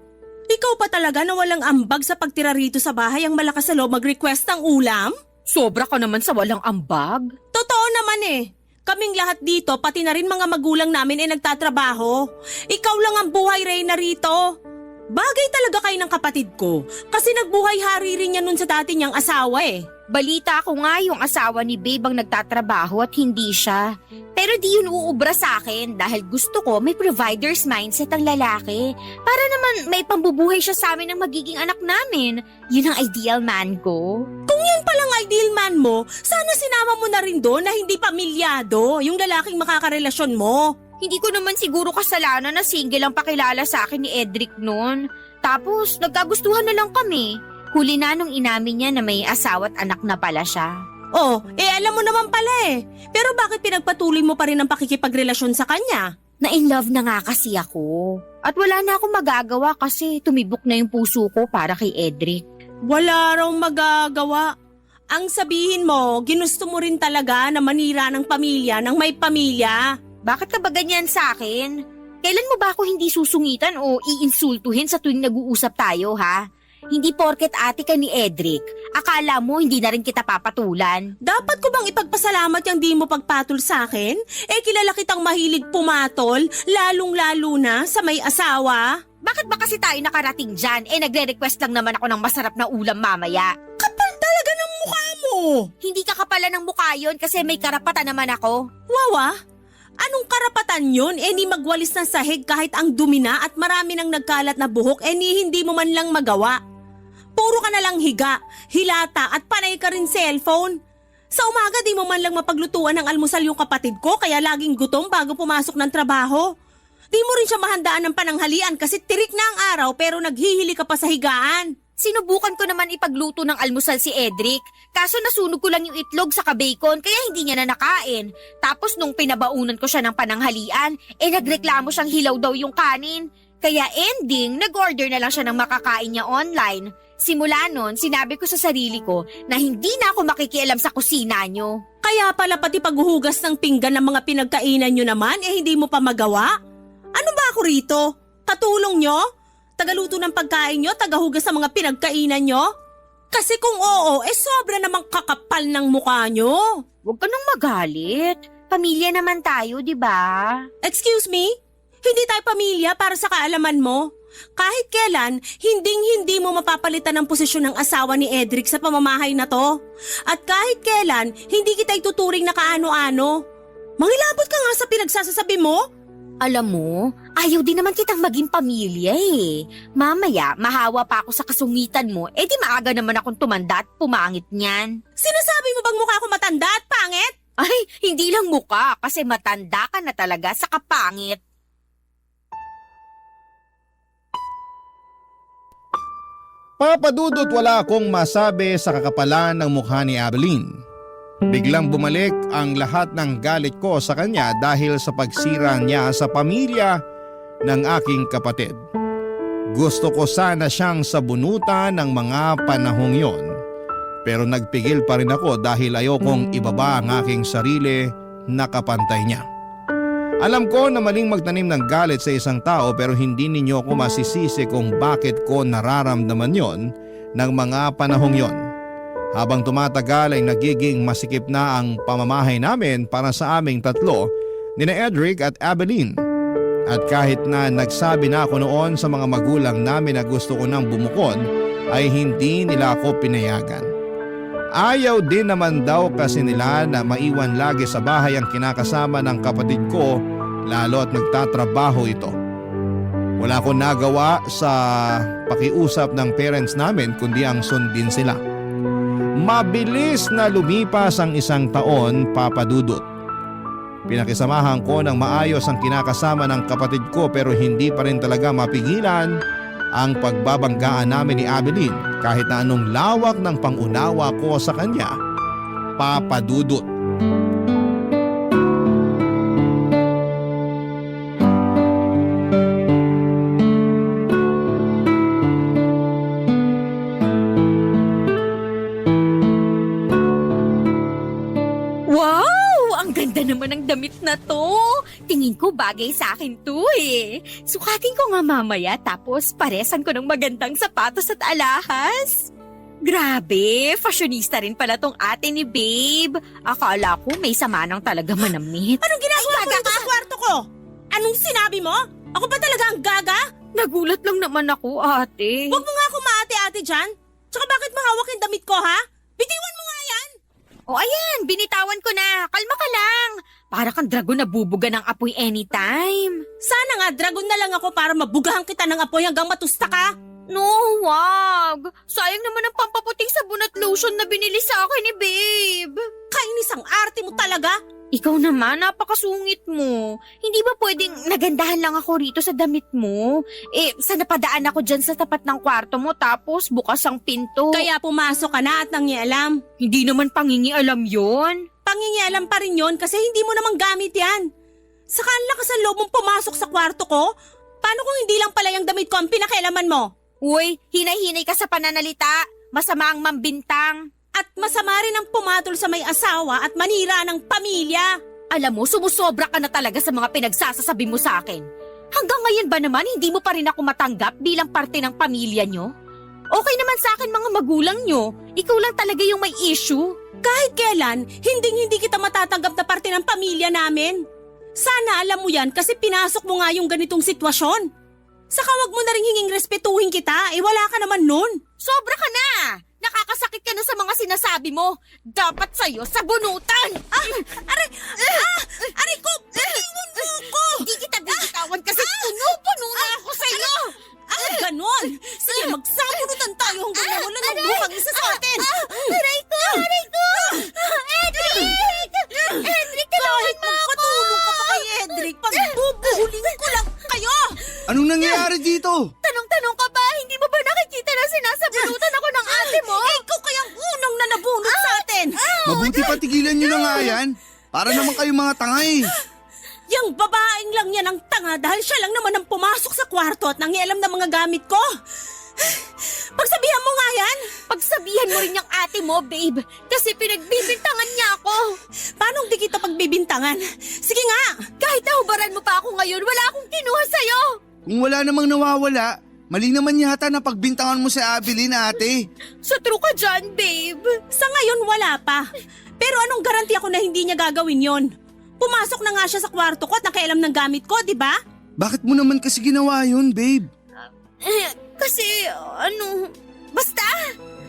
Ikaw pa talaga na walang ambag sa pagtira rito sa bahay ang malakas sa loob mag-request ng ulam? Sobra ka naman sa walang ambag. Totoo naman eh. Kaming lahat dito, pati na rin mga magulang namin ay nagtatrabaho. Ikaw lang ang buhay Reyna rito. Bagay talaga kayo ng kapatid ko kasi nagbuhay-hari rin yan nun sa dati niyang asawa eh. Balita ko nga yung asawa ni Babe ang nagtatrabaho at hindi siya. Pero di yun uubra sa akin dahil gusto ko may provider's mindset ang lalaki. Para naman may pambubuhay siya sa amin ng magiging anak namin. Yun ang ideal man ko. Kung yan palang ideal man mo, sana sinama mo na rin doon na hindi pamilyado, yung lalaking makakarelasyon mo. Hindi ko naman siguro kasalanan na single ang pakilala sa akin ni Edric noon. Tapos nagkagustuhan na lang kami. Huli na nung inamin niya na may asawa at anak na pala siya. Oh, alam mo naman pala eh. Pero bakit pinagpatuloy mo pa rin ang pakikipagrelasyon sa kanya? Na-in love na nga kasi ako. At wala na akong magagawa kasi tumibok na yung puso ko para kay Edric. Wala raw magagawa. Ang sabihin mo, ginusto mo rin talaga na manira ng pamilya ng may pamilya. Bakit ka ba ganyan sa akin? Kailan mo ba ako hindi susungitan o iinsultuhin sa tuwing nag-uusap tayo, ha? Hindi porket ate ka ni Edric, akala mo hindi na rin kita papatulan. Dapat ko bang ipagpasalamat yung di mo pagpatol sa akin? Kilala kitang mahilig pumatol, lalong-lalo na sa may asawa. Bakit ba kasi tayo nakarating dyan? Nagre-request lang naman ako ng masarap na ulam mamaya. Kapal talaga ng mukha mo! Hindi ka kapala ng mukha yun kasi may karapatan naman ako. Wawa? Anong karapatan yun? Ni magwalis ng sahig kahit ang dumi na at marami nang nagkalat na buhok ni hindi mo man lang magawa. Puro ka na lang higa, hilata at panay ka rin cellphone. Sa umaga di mo man lang mapaglutuan ng almusal yung kapatid ko kaya laging gutom bago pumasok ng trabaho. Di mo rin siya mahandaan ng pananghalian kasi tirik na ang araw pero naghihili ka pa sa higaan. Sinubukan ko naman ipagluto ng almusal si Edric, kaso nasunog ko lang yung itlog sa bacon kaya hindi niya na nakain. Tapos nung pinabaunan ko siya ng pananghalian, nagreklamo siyang hilaw daw yung kanin. Kaya ending, nag-order na lang siya ng makakain niya online. Simula nun, sinabi ko sa sarili ko na hindi na ako makikialam sa kusina niyo. Kaya pala pati paghuhugas ng pinggan ng mga pinagkainan niyo naman hindi mo pa magawa? Ano ba ako rito? Katulong niyo? Tagaluto ng pagkain nyo, tagahugas sa mga pinagkainan nyo? Kasi kung oo, sobra namang kakapal ng mukha nyo. Huwag ka nang magalit. Pamilya naman tayo, di ba? Excuse me? Hindi tayo pamilya para sa kaalaman mo. Kahit kailan, hinding-hindi mo mapapalitan ng posisyon ng asawa ni Edric sa pamamahay na to. At kahit kailan, hindi kita ituturing na kaano-ano. Mangilabot ka nga sa pinagsasasabi mo. Alam mo, ayaw din naman kitang maging pamilya eh. Mamaya, mahawa pa ako sa kasungitan mo, di maaga naman akong tumanda at pumangit niyan. Sinasabi mo bang mukha ko matanda at pangit? Ay, hindi lang mukha kasi matanda ka na talaga sa kapangit. Papadudot wala akong masabi sa kakapalan ng mukha ni Abeline. Biglang bumalik ang lahat ng galit ko sa kanya dahil sa pagsira niya sa pamilya ng aking kapatid. Gusto ko sana siyang sabunutan ng mga panahong yon. Pero nagpigil pa rin ako dahil ayokong ibaba ang aking sarili na kapantay niya. Alam ko na maling magtanim ng galit sa isang tao pero hindi ninyo ako masisisi kung bakit ko nararamdaman yon ng mga panahong yon. Habang tumatagal ay nagiging masikip na ang pamamahay namin para sa aming tatlo, nina Edric at Abeline. At kahit na nagsabi na ako noon sa mga magulang namin na gusto ko nang bumukod, ay hindi nila ako pinayagan. Ayaw din naman daw kasi nila na maiwan lagi sa bahay ang kinakasama ng kapatid ko, lalo at nagtatrabaho ito. Wala akong nagawa sa pakiusap ng parents namin kundi ang sundin sila. Mabilis na lumipas ang isang taon, papadudot. Pinakisamahan ko ng maayos ang kinakasama ng kapatid ko pero hindi pa rin talaga mapigilan ang pagbabanggaan namin ni Abeline kahit na anong lawak ng pangunawa ko sa kanya, papadudot. na to. Tingin ko bagay sa akin to eh. Sukatin ko nga mamaya tapos paresan ko ng magandang sapatos at alahas. Grabe, fashionista rin pala tong ate ni Babe. Akala ko may samanang talaga manamit. Anong ginagawa mo dito sa kwarto ko? Anong sinabi mo? Ako ba talaga ang gaga? Nagulat lang naman ako, ate. Huwag mo nga ako maate-ate dyan. Tsaka bakit mahawak yung damit ko, ha? Bitiwan mo nga yan! O ayan, binitawan ko na. Kalma ka lang. Para kang dragon na bubuga ng apoy anytime. Sana nga dragon na lang ako para mabugahan kita ng apoy hanggang matusta ka. No, wag. Sayang naman ang pampaputing sabon at lotion na binili sa akin ni Babe. Kainis ang arte mo talaga. Ikaw naman, napakasungit mo. Hindi ba pwedeng nagandahan lang ako rito sa damit mo? Sa napadaan ako dyan sa tapat ng kwarto mo tapos bukas ang pinto. Kaya pumasok ka na at nangialam. Hindi naman pangingialam yon. Pangingialam pa rin yon kasi hindi mo naman gamit yan. Saka ang lakas ang loob mong pumasok sa kwarto ko. Paano kung hindi lang pala yung damit ko ang pinakialaman mo? Uy, hinay-hinay ka sa pananalita. Masama ang mambintang. At masama rin ang pumatol sa may asawa at manira ng pamilya. Alam mo, sumusobra ka na talaga sa mga pinagsasasabi mo sa akin. Hanggang ngayon ba naman hindi mo pa rin ako matanggap bilang parte ng pamilya nyo? Okay naman sa akin mga magulang nyo. Ikaw lang talaga yung may issue. Kahit kailan, hindi kita matatanggap na parte ng pamilya namin. Sana alam mo yan kasi pinasok mo nga yung ganitong sitwasyon. Saka wag mo na rin hinging respetuhin kita, wala ka naman nun. Sobra ka na! Nakakasakit ka na sa mga sinasabi mo. Dapat sa'yo sabunutan! Aray ko! Bitiwan mo ko! Hindi kita bibitawan kasi puno-puno na ako sa'yo! Ganon! Sige, magsabunutan tayo hanggang nawala ng bukang isa sa atin! Aray ko! Aray ko! Edric! Edric, tulungan mo ako! Patulong ka pa kay Edric pag bubuhuling ko lang kayo! Anong nangyayari dito? Tanong-tanong ka ba? Hindi mo ba nakikita na sinasabunutan ako ng ate mo? Ikaw kayang unang na nabunot sa atin! Mabuti pa tigilan nyo na nga yan. Para naman kayo mga tanga eh. Yang babaeng lang yan ang tanga dahil siya lang naman ang pumasok sa kwarto at nangialam ng mga gamit ko. Pagsabihan mo nga yan! Pagsabihan mo rin yung ate mo, babe. Kasi pinagbibintangan niya ako. Paano di kita pagbibintangan? Sige nga! Kahit nahubaran mo pa ako ngayon, wala akong kinuha sa'yo. Kung wala namang nawawala, mali naman yata na pagbintangan mo si Abilene, ate. Sa true ka dyan, babe. Sa ngayon wala pa. Pero anong garanti ako na hindi niya gagawin yon? Pumasok na nga siya sa kwarto ko at nakialam ng gamit ko, di ba? Bakit mo naman kasi ginawa yun, babe? Kasi, basta.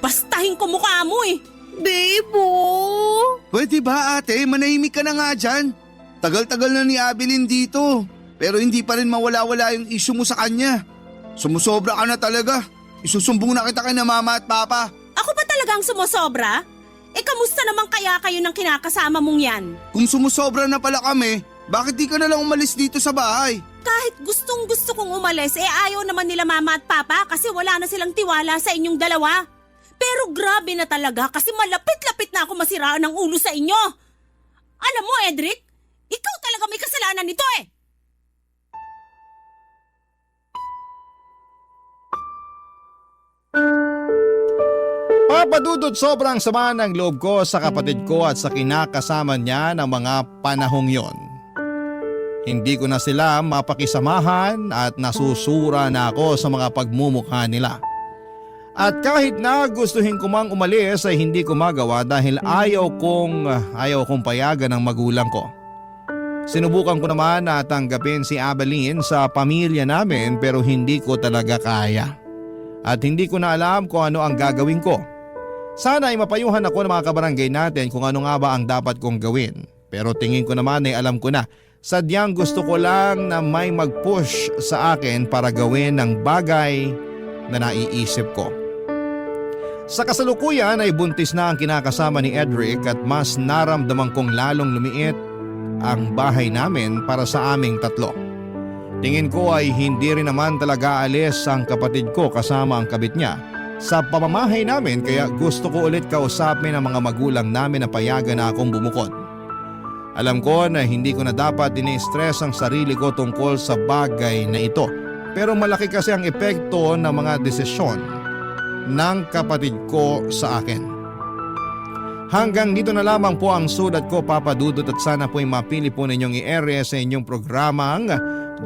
Bastahin ko mukha mo eh. Babe, oh. Pwede ba, ate? Manahimik ka na nga dyan. Tagal-tagal na ni Abilene dito. Pero hindi pa rin mawala-wala yung issue mo sa kanya. Sumusobra ka na talaga. Isusumbong na kita kay na mama at papa. Ako ba talagang sumusobra? Kamusta naman kaya kayo ng kinakasama mong yan? Kung sumusobra na pala kami, bakit di ka na lang umalis dito sa bahay? Kahit gustong gusto kong umalis, ayaw naman nila mama at papa kasi wala na silang tiwala sa inyong dalawa. Pero grabe na talaga kasi malapit-lapit na ako masiraan ng ulo sa inyo. Alam mo, Edric, ikaw talaga may kasalanan nito eh. Papadudot sobrang sama ng loob ko sa kapatid ko at sa kinakasama niya ng mga panahong yon. Hindi ko na sila mapakisamahan at nasusura na ako sa mga pagmumukha nila. At kahit na gustuhin ko mang umalis ay hindi ko magawa dahil ayaw kong payagan ng magulang ko. Sinubukan ko naman na tanggapin si Abilene sa pamilya namin pero hindi ko talaga kaya. At hindi ko na alam kung ano ang gagawin ko. Sana ay mapayuhan ako ng mga kabarangay natin kung ano nga ba ang dapat kong gawin. Pero tingin ko naman ay alam ko na. Sadyang gusto ko lang na may mag-push sa akin para gawin ng bagay na naiisip ko. Sa kasalukuyan ay buntis na ang kinakasama ni Edric at mas naramdaman kong lalong lumiit ang bahay namin para sa aming tatlo. Tingin ko ay hindi rin naman talaga alis ang kapatid ko kasama ang kabit niya sa pamamahay namin kaya gusto ko ulit kausapin ang mga magulang namin na payagan na akong bumukod. Alam ko na hindi ko na dapat ini-stress ang sarili ko tungkol sa bagay na ito pero malaki kasi ang epekto ng mga desisyon ng kapatid ko sa akin. Hanggang dito na lamang po ang sulat ko, Papa Dudut, at sana po'y mapili po ninyong i-ere sa inyong programang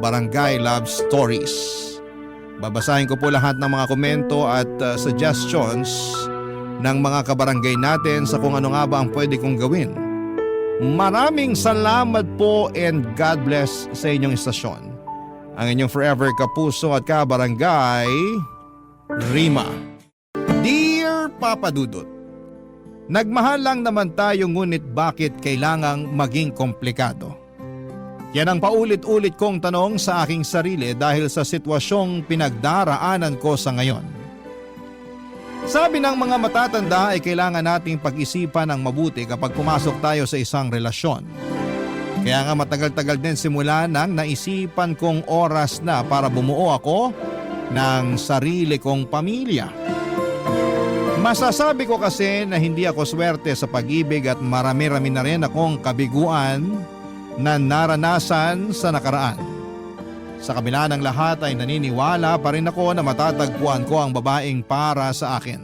Barangay Love Stories. Babasahin ko po lahat ng mga komento at suggestions ng mga kabarangay natin sa kung ano nga ba ang pwede kong gawin. Maraming salamat po and God bless sa inyong istasyon. Ang inyong forever kapuso at kabarangay, Rima. Dear Papa Dudut, nagmahal lang naman tayo, ngunit bakit kailangang maging komplikado? Yan ang paulit-ulit kong tanong sa aking sarili dahil sa sitwasyong pinagdaraanan ko sa ngayon. Sabi ng mga matatanda ay kailangan nating pag-isipan ng mabuti kapag pumasok tayo sa isang relasyon. Kaya nga matagal-tagal din simula nang naisipan kong oras na para bumuo ako ng sarili kong pamilya. Masasabi ko kasi na hindi ako swerte sa pag-ibig at marami-rami na rin akong kabiguan na naranasan sa nakaraan. Sa kabila ng lahat ay naniniwala pa rin ako na matatagpuan ko ang babaeng para sa akin.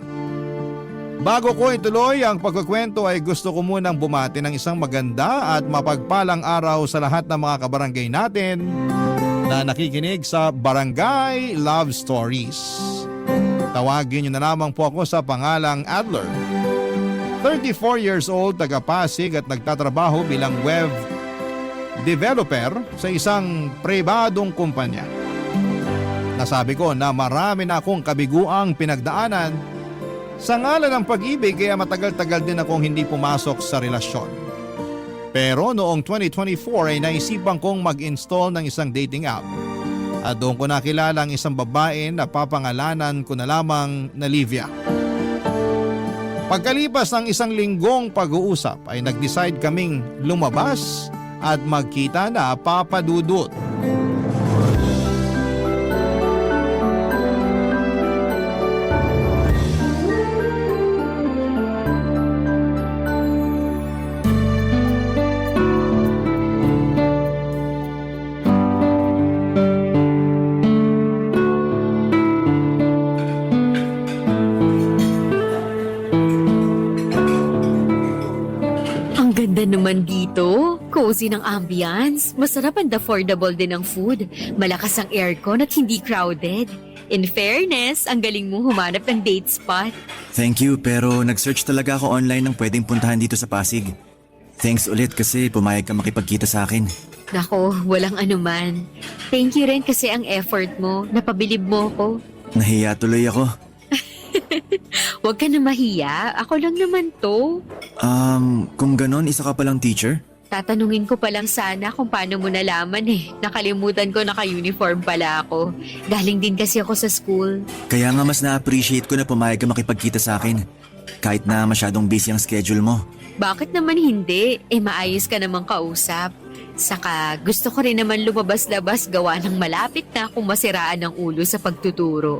Bago ko ituloy ang pagkukwento ay gusto ko munang bumati ng isang maganda at mapagpalang araw sa lahat ng mga kabarangay natin na nakikinig sa Barangay Love Stories. Tawagin niyo na lamang po ako sa pangalang Adler. 34 years old, taga-Pasig at nagtatrabaho bilang web developer sa isang pribadong kumpanya. Nasabi ko na marami na akong kabiguang pinagdaanan sa ngalan ng pag-ibig, kaya matagal-tagal din akong hindi pumasok sa relasyon. Pero noong 2024 ay naisipan kong mag-install ng isang dating app. At doon ko nakilala ang isang babae na papangalanan ko na lamang na Livia. Pagkalipas ng isang linggong pag-uusap ay nag-decide kaming lumabas at magkita na, Papa Dudut. Ganda naman dito. Cozy ng ambience. Masarap and affordable din ang food. Malakas ang aircon at hindi crowded. In fairness, ang galing mong humanap ng date spot. Thank you, pero nag-search talaga ako online ng pwedeng puntahan dito sa Pasig. Thanks ulit kasi pumayag ka makipagkita sa akin. Nako, walang anuman. Thank you rin kasi ang effort mo. Napabilib mo ko. Nahiya tuloy ako. Huwag ka na mahiya. Ako lang naman to. Kung ganon, isa ka palang teacher? Tatanungin ko pa lang sana kung paano mo nalaman eh. Nakalimutan ko naka-uniform pala ako. Galing din kasi ako sa school. Kaya nga mas na-appreciate ko na pumayag ka makipagkita sa akin. Kahit na masyadong busy ang schedule mo. Bakit naman hindi? Maayos ka namang kausap. Saka gusto ko rin naman lumabas-labas gawa ng malapit na akong masiraan ng ulo sa pagtuturo.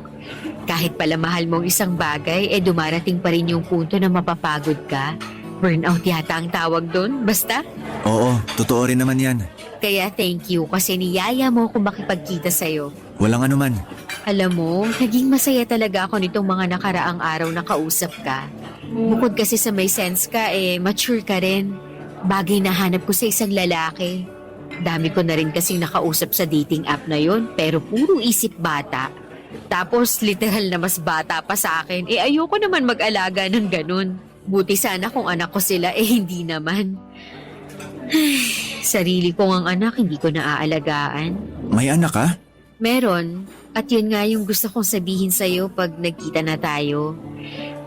Kahit pala mahal mong isang bagay, dumarating pa rin yung punto na mapapagod ka. Burnout yata ang tawag doon, basta? Oo, totoo rin naman yan. Kaya thank you kasi niyaya mo kung makipagkita sa'yo. Walang anuman. Alam mo, naging masaya talaga ako nitong mga nakaraang araw na kausap ka. Bukod kasi sa may sense ka, mature ka rin. Bagay na hanap ko sa isang lalaki. Dami ko na rin kasing nakausap sa dating app na yon, pero puro isip bata. Tapos literal na mas bata pa sa akin, ayoko naman mag-alaga ng ganun. Buti sana kung anak ko sila, hindi naman. Sarili ko ang anak, hindi ko naaalagaan. May anak ka? Meron, at yun nga yung gusto kong sabihin sa'yo pag nagkita na tayo.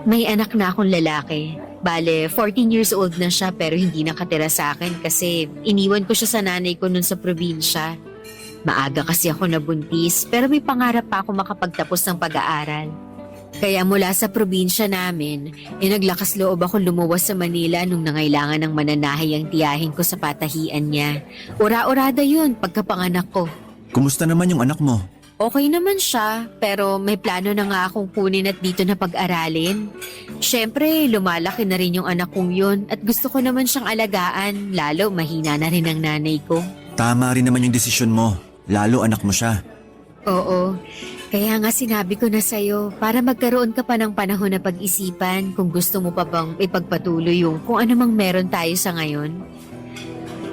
May anak na akong lalaki. Bale, 14 years old na siya pero hindi nakatira sa akin kasi iniwan ko siya sa nanay ko nun sa probinsya. Maaga kasi ako nabuntis pero may pangarap pa ako makapagtapos ng pag-aaral. Kaya mula sa probinsya namin, naglakas loob ako lumuwas sa Manila nung nangailangan ng mananahay ang tiyahin ko sa patahian niya. Ura-urada yun pagkapanganak ko. Kumusta naman yung anak mo? Okay naman siya, pero may plano na nga akong kunin at dito na pag-aralin. Siyempre, lumalaki na rin yung anak kong yun at gusto ko naman siyang alagaan, lalo mahina na rin ang nanay ko. Tama rin naman yung desisyon mo, lalo anak mo siya. Oo, Kaya nga sinabi ko na sa'yo, para magkaroon ka pa ng panahon na pag-isipan kung gusto mo pa bang ipagpatuloy yung kung ano mang meron tayo sa ngayon.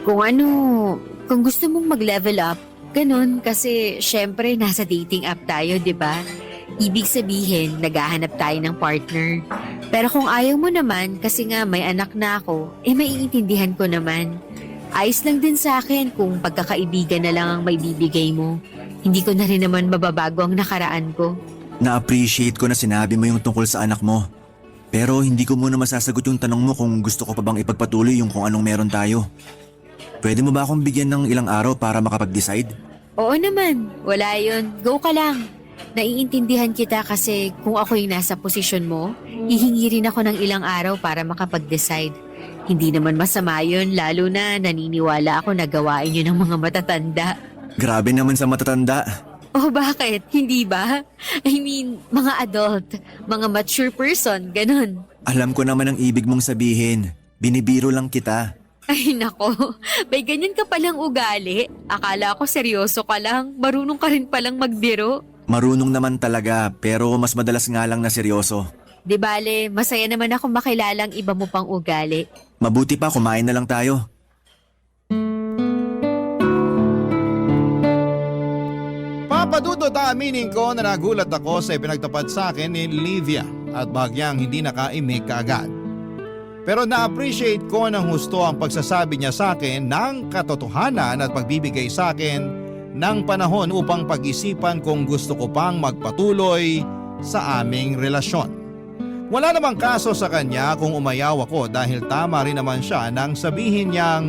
Kung gusto mong mag-level up, ganun, kasi syempre nasa dating app tayo, di ba? Ibig sabihin, naghahanap tayo ng partner. Pero kung ayaw mo naman, kasi nga may anak na ako, maiintindihan ko naman. Ayos lang din sa akin kung pagkakaibigan na lang ang may bibigay mo. Hindi ko na rin naman mababago ang nakaraan ko. Na-appreciate ko na sinabi mo yung tungkol sa anak mo. Pero hindi ko muna masasagot yung tanong mo kung gusto ko pa bang ipagpatuloy yung kung anong meron tayo. Pwede mo ba akong bigyan ng ilang araw para makapag-decide? Oo naman, wala yun. Go ka lang. Naiintindihan kita kasi kung ako yung nasa posisyon mo, hihingi rin ako ng ilang araw para makapag-decide. Hindi naman masama yun, lalo na naniniwala ako na gawain yun ng mga matatanda. Grabe naman sa matatanda. Oh, bakit? Hindi ba? I mean, mga adult, mga mature person, ganun. Alam ko naman ang ibig mong sabihin. Binibiro lang kita. Ay nako, may ganyan ka palang ugali. Akala ko seryoso ka lang, marunong ka rin palang magbiro. Marunong naman talaga, pero mas madalas nga lang na seryoso. Di bale, masaya naman ako makilalang iba mo pang ugali. Mabuti pa, kumain na lang tayo. Papadudot, aaminin ko na nagulat ako sa ipinagtapat sa akin ni Livia at bagyang hindi nakaimik kaagad. Pero na-appreciate ko ng husto ang pagsasabi niya sa akin ng katotohanan at pagbibigay sa akin ng panahon upang pag-isipan kung gusto ko pang magpatuloy sa aming relasyon. Wala namang kaso sa kanya kung umayaw ako dahil tama rin naman siya nang sabihin niyang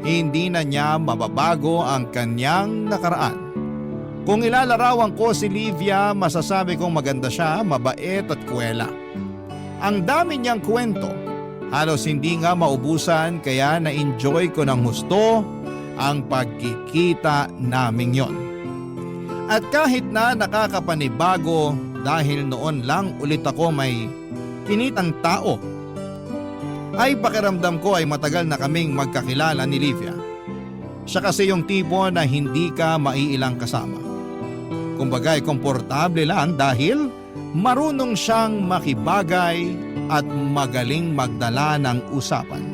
hindi na niya mababago ang kanyang nakaraan. Kung ilalarawan ko si Livia, masasabi kong maganda siya, mabait at kuwela. Ang dami niyang kwento, halos hindi nga maubusan kaya na-enjoy ko ng husto ang pagkikita naming yon. At kahit na nakakapanibago dahil noon lang ulit ako may kinitang tao, ay pakiramdam ko ay matagal na kaming magkakilala ni Livia. Siya kasi yung tipo na hindi ka maiilang kasama. Kumbaga'y komportable lang dahil marunong siyang makibagay at magaling magdala ng usapan.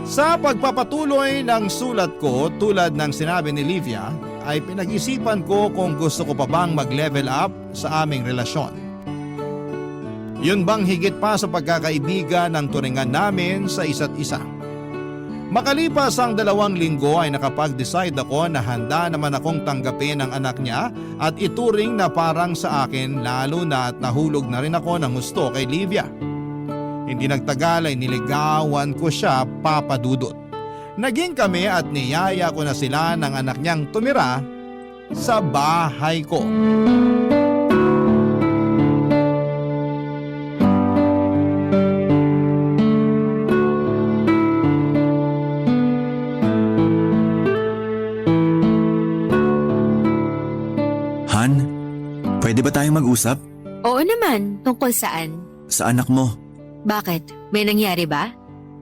Sa pagpapatuloy ng sulat ko, tulad ng sinabi ni Livia, ay pinag-isipan ko kung gusto ko pa bang mag-level up sa aming relasyon. Yun bang higit pa sa pagkakaibigan ng turingan namin sa isa't isa. Makalipas ang 2 linggo ay nakapag-decide ako na handa naman akong tanggapin ang anak niya at ituring na parang sa akin, lalo na at nahulog na rin ako ng gusto kay Livia. Hindi nagtagal ay niligawan ko siya, papadudot. Naging kami at niyaya ko na sila ng anak niyang tumira sa bahay ko. Pwede ba tayong mag-usap? Oo naman, tungkol saan? Sa anak mo. Bakit? May nangyari ba?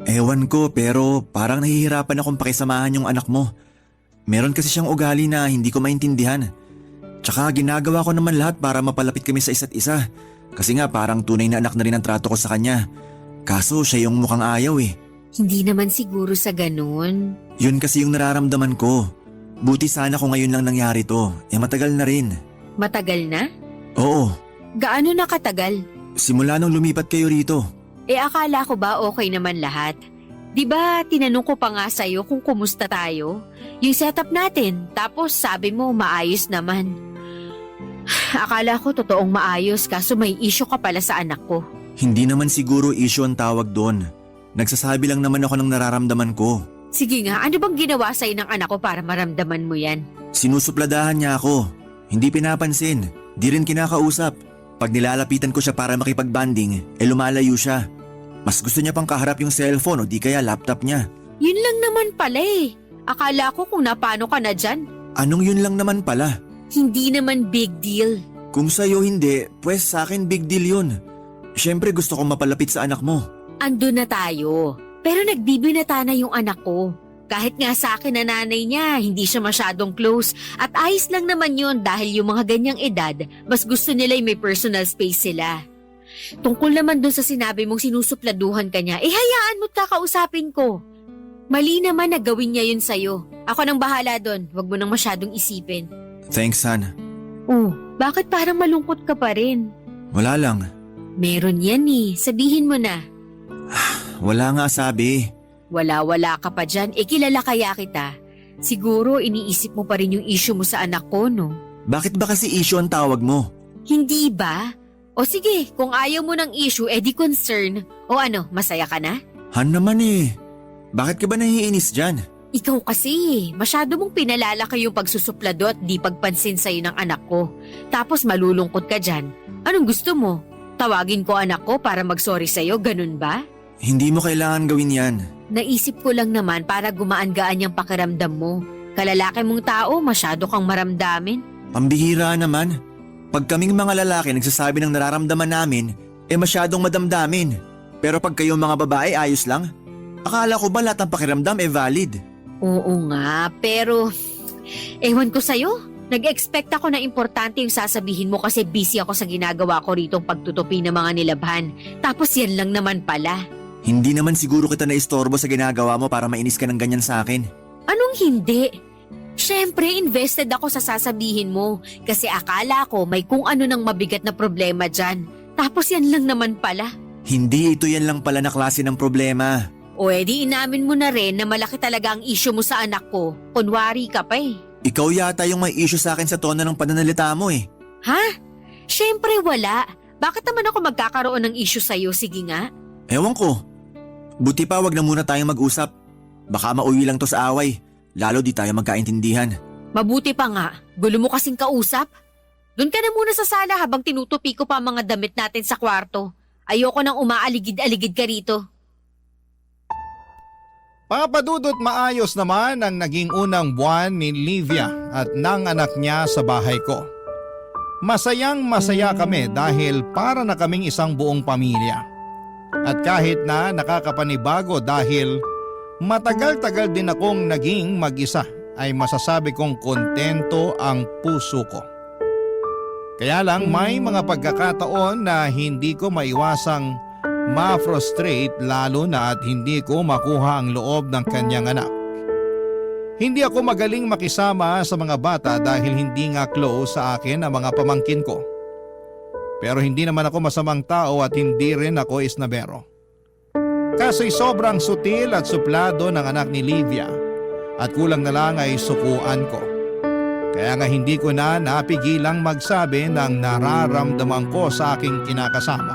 Ewan ko, pero parang nahihirapan akong pakisamahan yung anak mo. Meron kasi siyang ugali na hindi ko maintindihan. Tsaka ginagawa ko naman lahat para mapalapit kami sa isa't isa. Kasi nga parang tunay na anak na rin ang trato ko sa kanya. Kaso siya yung mukhang ayaw eh. Hindi naman siguro sa ganun. Yun kasi yung nararamdaman ko. Buti sana kung ngayon lang nangyari to. Matagal na rin. Matagal na? Oo. Gaano na katagal? Simula nung lumipat kayo rito. Akala ko ba okay naman lahat? Di ba tinanong ko pa nga sa'yo kung kumusta tayo? Yung setup natin, tapos sabi mo maayos naman. Akala ko totoong maayos kaso may issue ka pala sa anak ko. Hindi naman siguro issue ang tawag doon. Nagsasabi lang naman ako ng nararamdaman ko. Sige nga, ano bang ginawa sa'yo ng anak ko para maramdaman mo yan? Sinusupladahan niya ako. Hindi pinapansin. Di rin kinakausap. Pag nilalapitan ko siya para makipag-banding, lumalayo siya. Mas gusto niya pang kaharap yung cellphone o di kaya laptop niya. Yun lang naman pala eh. Akala ko kung napano ka na dyan. Anong yun lang naman pala? Hindi naman big deal. Kung sa'yo hindi, pues sa akin big deal yun. Siyempre gusto kong mapalapit sa anak mo. Andun na tayo. Pero nagbibinata na yung anak ko. Kahit nga sa akin na nanay niya, hindi siya masyadong close at ayos lang naman yun dahil yung mga ganyang edad, mas gusto nila yung may personal space sila. Tungkol naman dun sa sinabi mong sinusupladuhan ka niya, hayaan mo't kakausapin ko. Mali naman na gawin niya yun sa'yo. Ako nang bahala dun, wag mo nang masyadong isipin. Thanks, Han. Oh, bakit parang malungkot ka pa rin? Wala lang. Meron yan sabihin mo na. Wala nga sabi. Wala-wala ka pa dyan, kilala kaya kita. Siguro iniisip mo pa rin yung issue mo sa anak ko, no? Bakit ba kasi issue ang tawag mo? Hindi ba? O sige, kung ayaw mo ng issue, di concern. O ano, masaya ka na? Han naman Bakit ka ba nahiinis dyan? Ikaw kasi, masyado mong pinalalaki yung pagsusuplado at di pagpansin sa'yo ng anak ko. Tapos malulungkot ka dyan. Anong gusto mo? Tawagin ko anak ko para mag-sorry sa'yo, ganun ba? Hindi mo kailangan gawin yan. Naisip ko lang naman para gumaan-gaan yung pakiramdam mo. Kalalaki mong tao, masyado kang maramdamin. Pambihira naman. Pag kaming mga lalaki nagsasabi ng nararamdaman namin, masyadong madamdamin. Pero pag kayong mga babae, ayos lang. Akala ko ba lahat ng pakiramdam valid? Oo nga, pero ewan ko sa'yo. Nag-expect ako na importante yung sasabihin mo kasi busy ako sa ginagawa ko ritong pagtutupi ng mga nilabhan. Tapos yan lang naman pala. Hindi naman siguro kita naistorbo sa ginagawa mo para mainis ka ng ganyan sa akin. Anong hindi? Siyempre, invested ako sa sasabihin mo kasi akala ko may kung ano nang mabigat na problema dyan. Tapos yan lang naman pala. Hindi ito yan lang pala na klase ng problema. O edi inamin mo na rin na malaki talaga ang issue mo sa anak ko. Kunwari ka pa Ikaw yata yung may issue sa akin sa tono ng pananalita mo Ha? Siyempre wala. Bakit naman ako magkakaroon ng issue sa'yo? Sige nga. Ewan ko. Buti pa wag na muna tayong mag-usap. Baka mauwi lang to sa away. Lalo di tayo magkaintindihan. Mabuti pa nga. Gulo mo kasing kausap. Doon ka na muna sa sala habang tinutupi ko pa ang mga damit natin sa kwarto. Ayoko nang umaaligid-aligid ka rito. Papadudot maayos naman ang naging unang buwan ni Livia at ng anak niya sa bahay ko. Masayang masaya kami dahil para na kaming isang buong pamilya. At kahit na nakakapanibago dahil matagal-tagal din akong naging mag-isa ay masasabi kong kontento ang puso ko. Kaya lang may mga pagkakataon na hindi ko maiwasang ma-frustrate lalo na at hindi ko makuha ang loob ng kanyang anak. Hindi ako magaling makisama sa mga bata dahil hindi nga close sa akin ang mga pamangkin ko. Pero hindi naman ako masamang tao at hindi rin ako isnabero. Kasi sobrang sutil at suplado ng anak ni Livia at kulang na lang ay sukuan ko. Kaya nga hindi ko na napigilang magsabi ng nararamdaman ko sa aking kinakasama.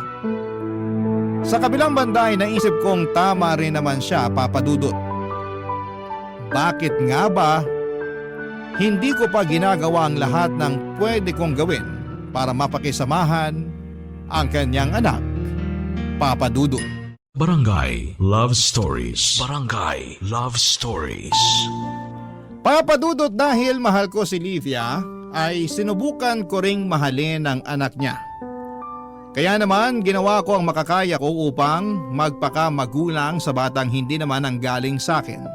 Sa kabilang banda ay naisip kong tama rin naman siya, Papadudot. Bakit nga ba hindi ko pa ginagawa ang lahat ng pwede kong gawin para mapakisamahan ang kanyang anak, Papadudot? Barangay Love Stories. Barangay Love Stories. Papadudot, dahil mahal ko si Livia ay sinubukan ko ring mahalin ang anak niya. Kaya naman ginawa ko ang makakaya ko upang magpakamagulang sa batang hindi naman ang galing sa akin.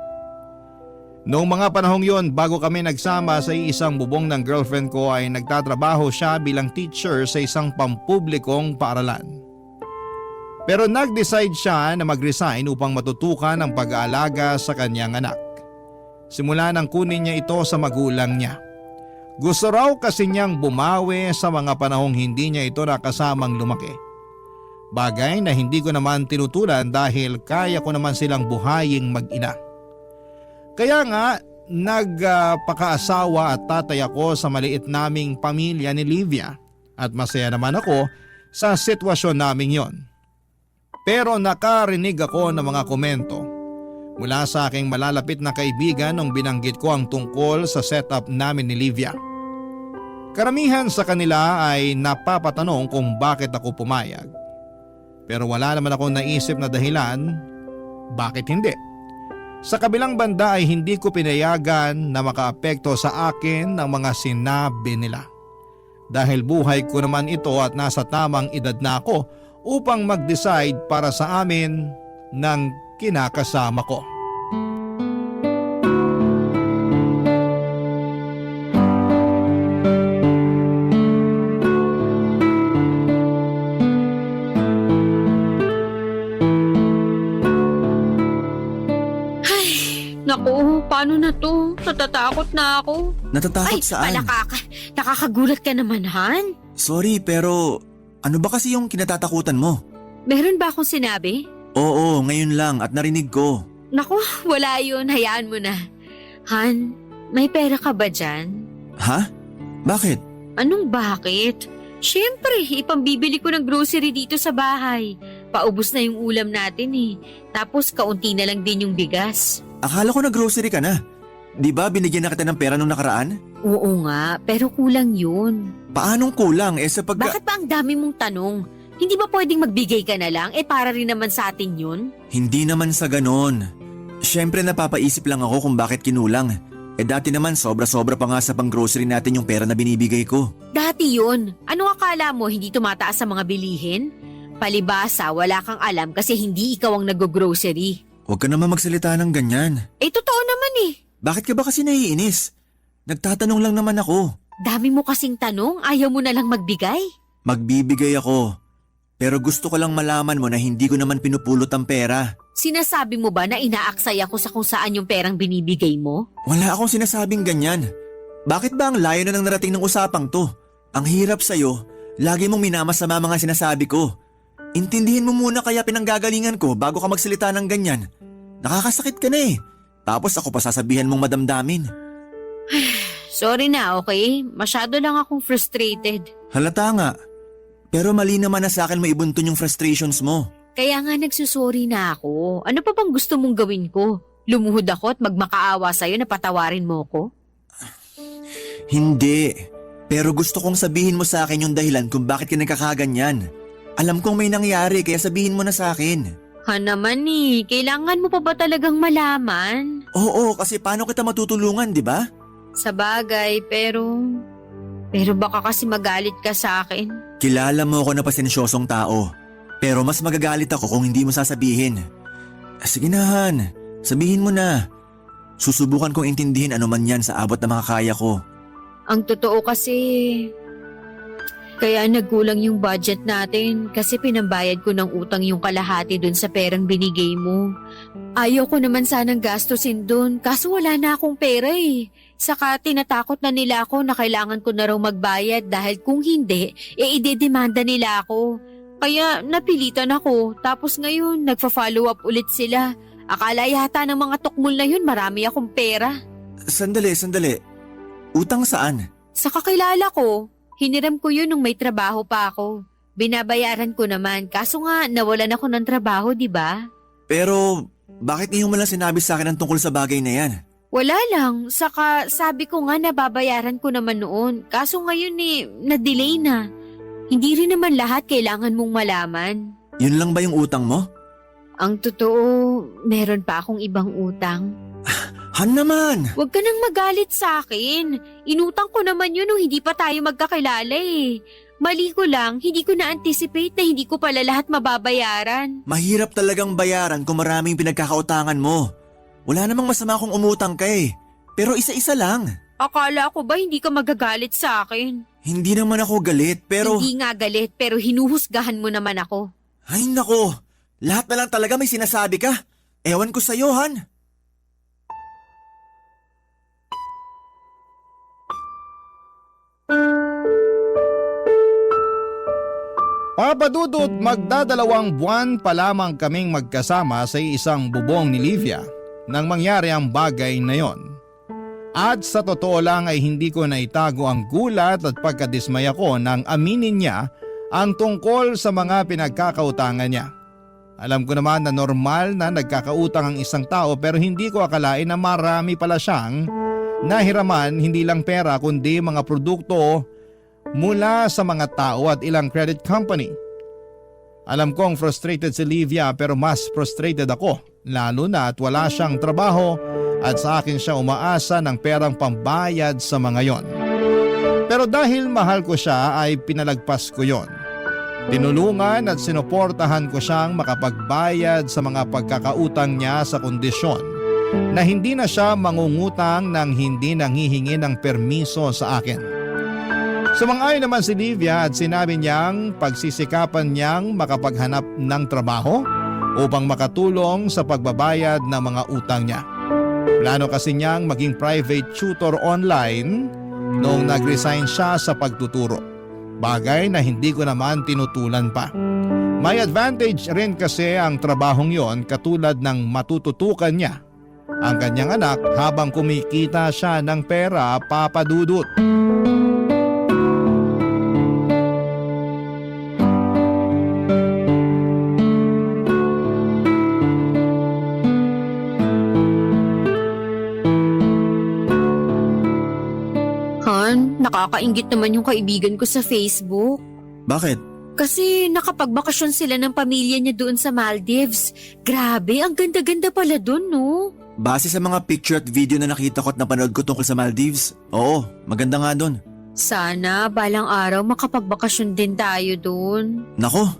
Noong mga panahong yon, bago kami nagsama sa isang bubong ng girlfriend ko ay nagtatrabaho siya bilang teacher sa isang pampublikong paaralan. Pero nag-decide siya na mag-resign upang matutukan ang pag-aalaga sa kanyang anak. Simula nang kunin niya ito sa magulang niya. Gusto raw kasi niyang bumawi sa mga panahong hindi niya ito nakasamang lumaki. Bagay na hindi ko naman tinutulan dahil kaya ko naman silang buhaying mag-ina. Kaya nga nagpakaasawa at tatay ako sa maliit naming pamilya ni Livia at masaya naman ako sa sitwasyon naming yon. Pero nakarinig ako ng mga komento mula sa aking malalapit na kaibigan nung binanggit ko ang tungkol sa setup namin ni Livia. Karamihan sa kanila ay napapatanong kung bakit ako pumayag. Pero wala naman akong naisip na dahilan bakit hindi. Sa kabilang banda ay hindi ko pinayagan na makaapekto sa akin ng mga sinabi nila. Dahil buhay ko naman ito at nasa tamang edad na ako upang mag-decide para sa amin ng kinakasama ko. natatakot na ako. Natatakot Ay, saan? nakakagulat ka naman, Han. Sorry, pero ano ba kasi yung kinatatakutan mo? Meron ba akong sinabi? Oo, ngayon lang at narinig ko. Naku, wala yun. Hayaan mo na. Han, may pera ka ba dyan? Ha? Bakit? Anong bakit? Siyempre, ipambibili ko ng grocery dito sa bahay. Paubos na yung ulam natin eh. Tapos kaunti na lang din yung bigas. Akala ko na grocery ka na. Di ba binigyan na kita ng pera nung nakaraan? Oo nga, pero kulang yun. Paanong kulang sa Bakit ba ang dami mong tanong? Hindi ba pwedeng magbigay ka na lang? Para rin naman sa atin yun. Hindi naman sa ganon. Siyempre napapaisip lang ako kung bakit kinulang. Dati naman sobra-sobra pa nga sa pang-grocery natin yung pera na binibigay ko. Dati yun. Ano akala mo, hindi tumataas sa mga bilihin? Palibasa, wala kang alam kasi hindi ikaw ang nag-grocery. Huwag ka naman magsalita ng ganyan. Totoo naman eh. Bakit ka ba kasi naiinis? Nagtatanong lang naman ako. Dami mo kasing tanong, ayaw mo na lang magbigay. Magbibigay ako. Pero gusto ko lang malaman mo na hindi ko naman pinupulot ang pera. Sinasabi mo ba na inaaksay ako sa kung saan yung perang binibigay mo? Wala akong sinasabing ganyan. Bakit ba ang layo na ng narating ng usapang to? Ang hirap sa'yo, lagi mong minamasama mga sinasabi ko. Intindihin mo muna kaya pinanggagalingan ko bago ka magsalita ng ganyan. Nakakasakit ka na eh. Tapos ako pa sasabihan mong madamdamin. Sorry na, okay? Masyado lang akong frustrated. Halata nga. Pero mali naman na sa akin maibuntun yung frustrations mo. Kaya nga nagsusorry na ako. Ano pa bang gusto mong gawin ko? Lumuhod ako at magmakaawa sa'yo na patawarin mo ko? Hindi. Pero gusto kong sabihin mo sa akin yung dahilan kung bakit ka nagkakaganyan. Alam kong may nangyari kaya sabihin mo na sa akin. Ha naman eh, kailangan mo pa ba talagang malaman? Oo, kasi paano kita matutulungan, di ba? Sa bagay, pero baka kasi magalit ka sa akin. Kilala mo ako na pasensyosong tao. Pero mas magagalit ako kung hindi mo sasabihin. Sige na Han, sabihin mo na. Susubukan kong intindihin ano man yan sa abot na makakaya ko. Ang totoo kasi, kaya nagkulang yung budget natin kasi pinambayad ko ng utang yung kalahati dun sa perang binigay mo. Ayaw ko naman sanang gastusin dun kaso wala na akong pera eh. Saka tinatakot na nila ako na kailangan ko na raw magbayad dahil kung hindi, idedemanda nila ako. Kaya napilitan ako tapos ngayon nagfa-follow up ulit sila. Akala yata ng mga tukmol na yun marami akong pera. Sandali. Utang saan? Sa kakilala ko, hiniram ko yun nung may trabaho pa ako. Binabayaran ko naman kaso nga nawalan ako ng trabaho, di ba? Pero bakit ngayon mo lang sinabi sa akin ang tungkol sa bagay na yan? Wala lang, saka sabi ko nga nababayaran ko naman noon. Kaso ngayon na-delay na. Hindi rin naman lahat kailangan mong malaman. Yun lang ba yung utang mo? Ang totoo, meron pa akong ibang utang. Han naman! Huwag ka nang magalit sa akin. Inutang ko naman yun nung hindi pa tayo magkakilala eh. Mali ko lang, hindi ko na-anticipate na hindi ko pala lahat mababayaran. Mahirap talagang bayaran kung maraming pinagkakautangan mo. Wala namang masama kung umutang ka eh. Pero isa-isa lang. Akala ko ba hindi ka magagalit sa akin? Hindi naman ako galit pero… Hindi nga galit pero hinuhusgahan mo naman ako. Ay nako, lahat na lang talaga may sinasabi ka. Ewan ko sa'yo, Han. Papadudot, magdadalawang buwan pa lamang kaming magkasama sa isang bubong ni Livia nang mangyari ang bagay na yon. At sa totoo lang ay hindi ko naitago ang gulat at pagkadismaya ko nang aminin niya ang tungkol sa mga pinagkakautangan niya. Alam ko naman na normal na nagkakautang ang isang tao pero hindi ko akalain na marami pala siyang nahiraman, hindi lang pera kundi mga produkto mula sa mga tao at ilang credit company. Alam kong frustrated si Livia pero mas frustrated ako lalo na at wala siyang trabaho at sa akin siya umaasa ng perang pambayad sa mga yon. Pero dahil mahal ko siya ay pinalagpas ko yon. Tinulungan at sinuportahan ko siyang makapagbayad sa mga pagkakautang niya sa kondisyon na hindi na siya mangungutang nang hindi nanghihingi ng permiso sa akin. Sumang-ayon naman si Livia at sinabi niyang pagsisikapan niyang makapaghanap ng trabaho upang makatulong sa pagbabayad ng mga utang niya. Plano kasi niyang maging private tutor online noong nag-resign siya sa pagtuturo. Bagay na hindi ko naman tinutulan pa. May advantage rin kasi ang trabahong yon katulad ng matututukan niya ang kanyang anak habang kumikita siya ng pera, Papa Dudut. Han, nakakainggit naman yung kaibigan ko sa Facebook. Bakit? Kasi nakapagbakasyon sila ng pamilya niya doon sa Maldives. Grabe, ang ganda-ganda pala doon, no? Base sa mga picture at video na nakita ko at napanood ko tungkol sa Maldives, oo, maganda nga doon. Sana balang araw makapagbakasyon din tayo doon. Nako,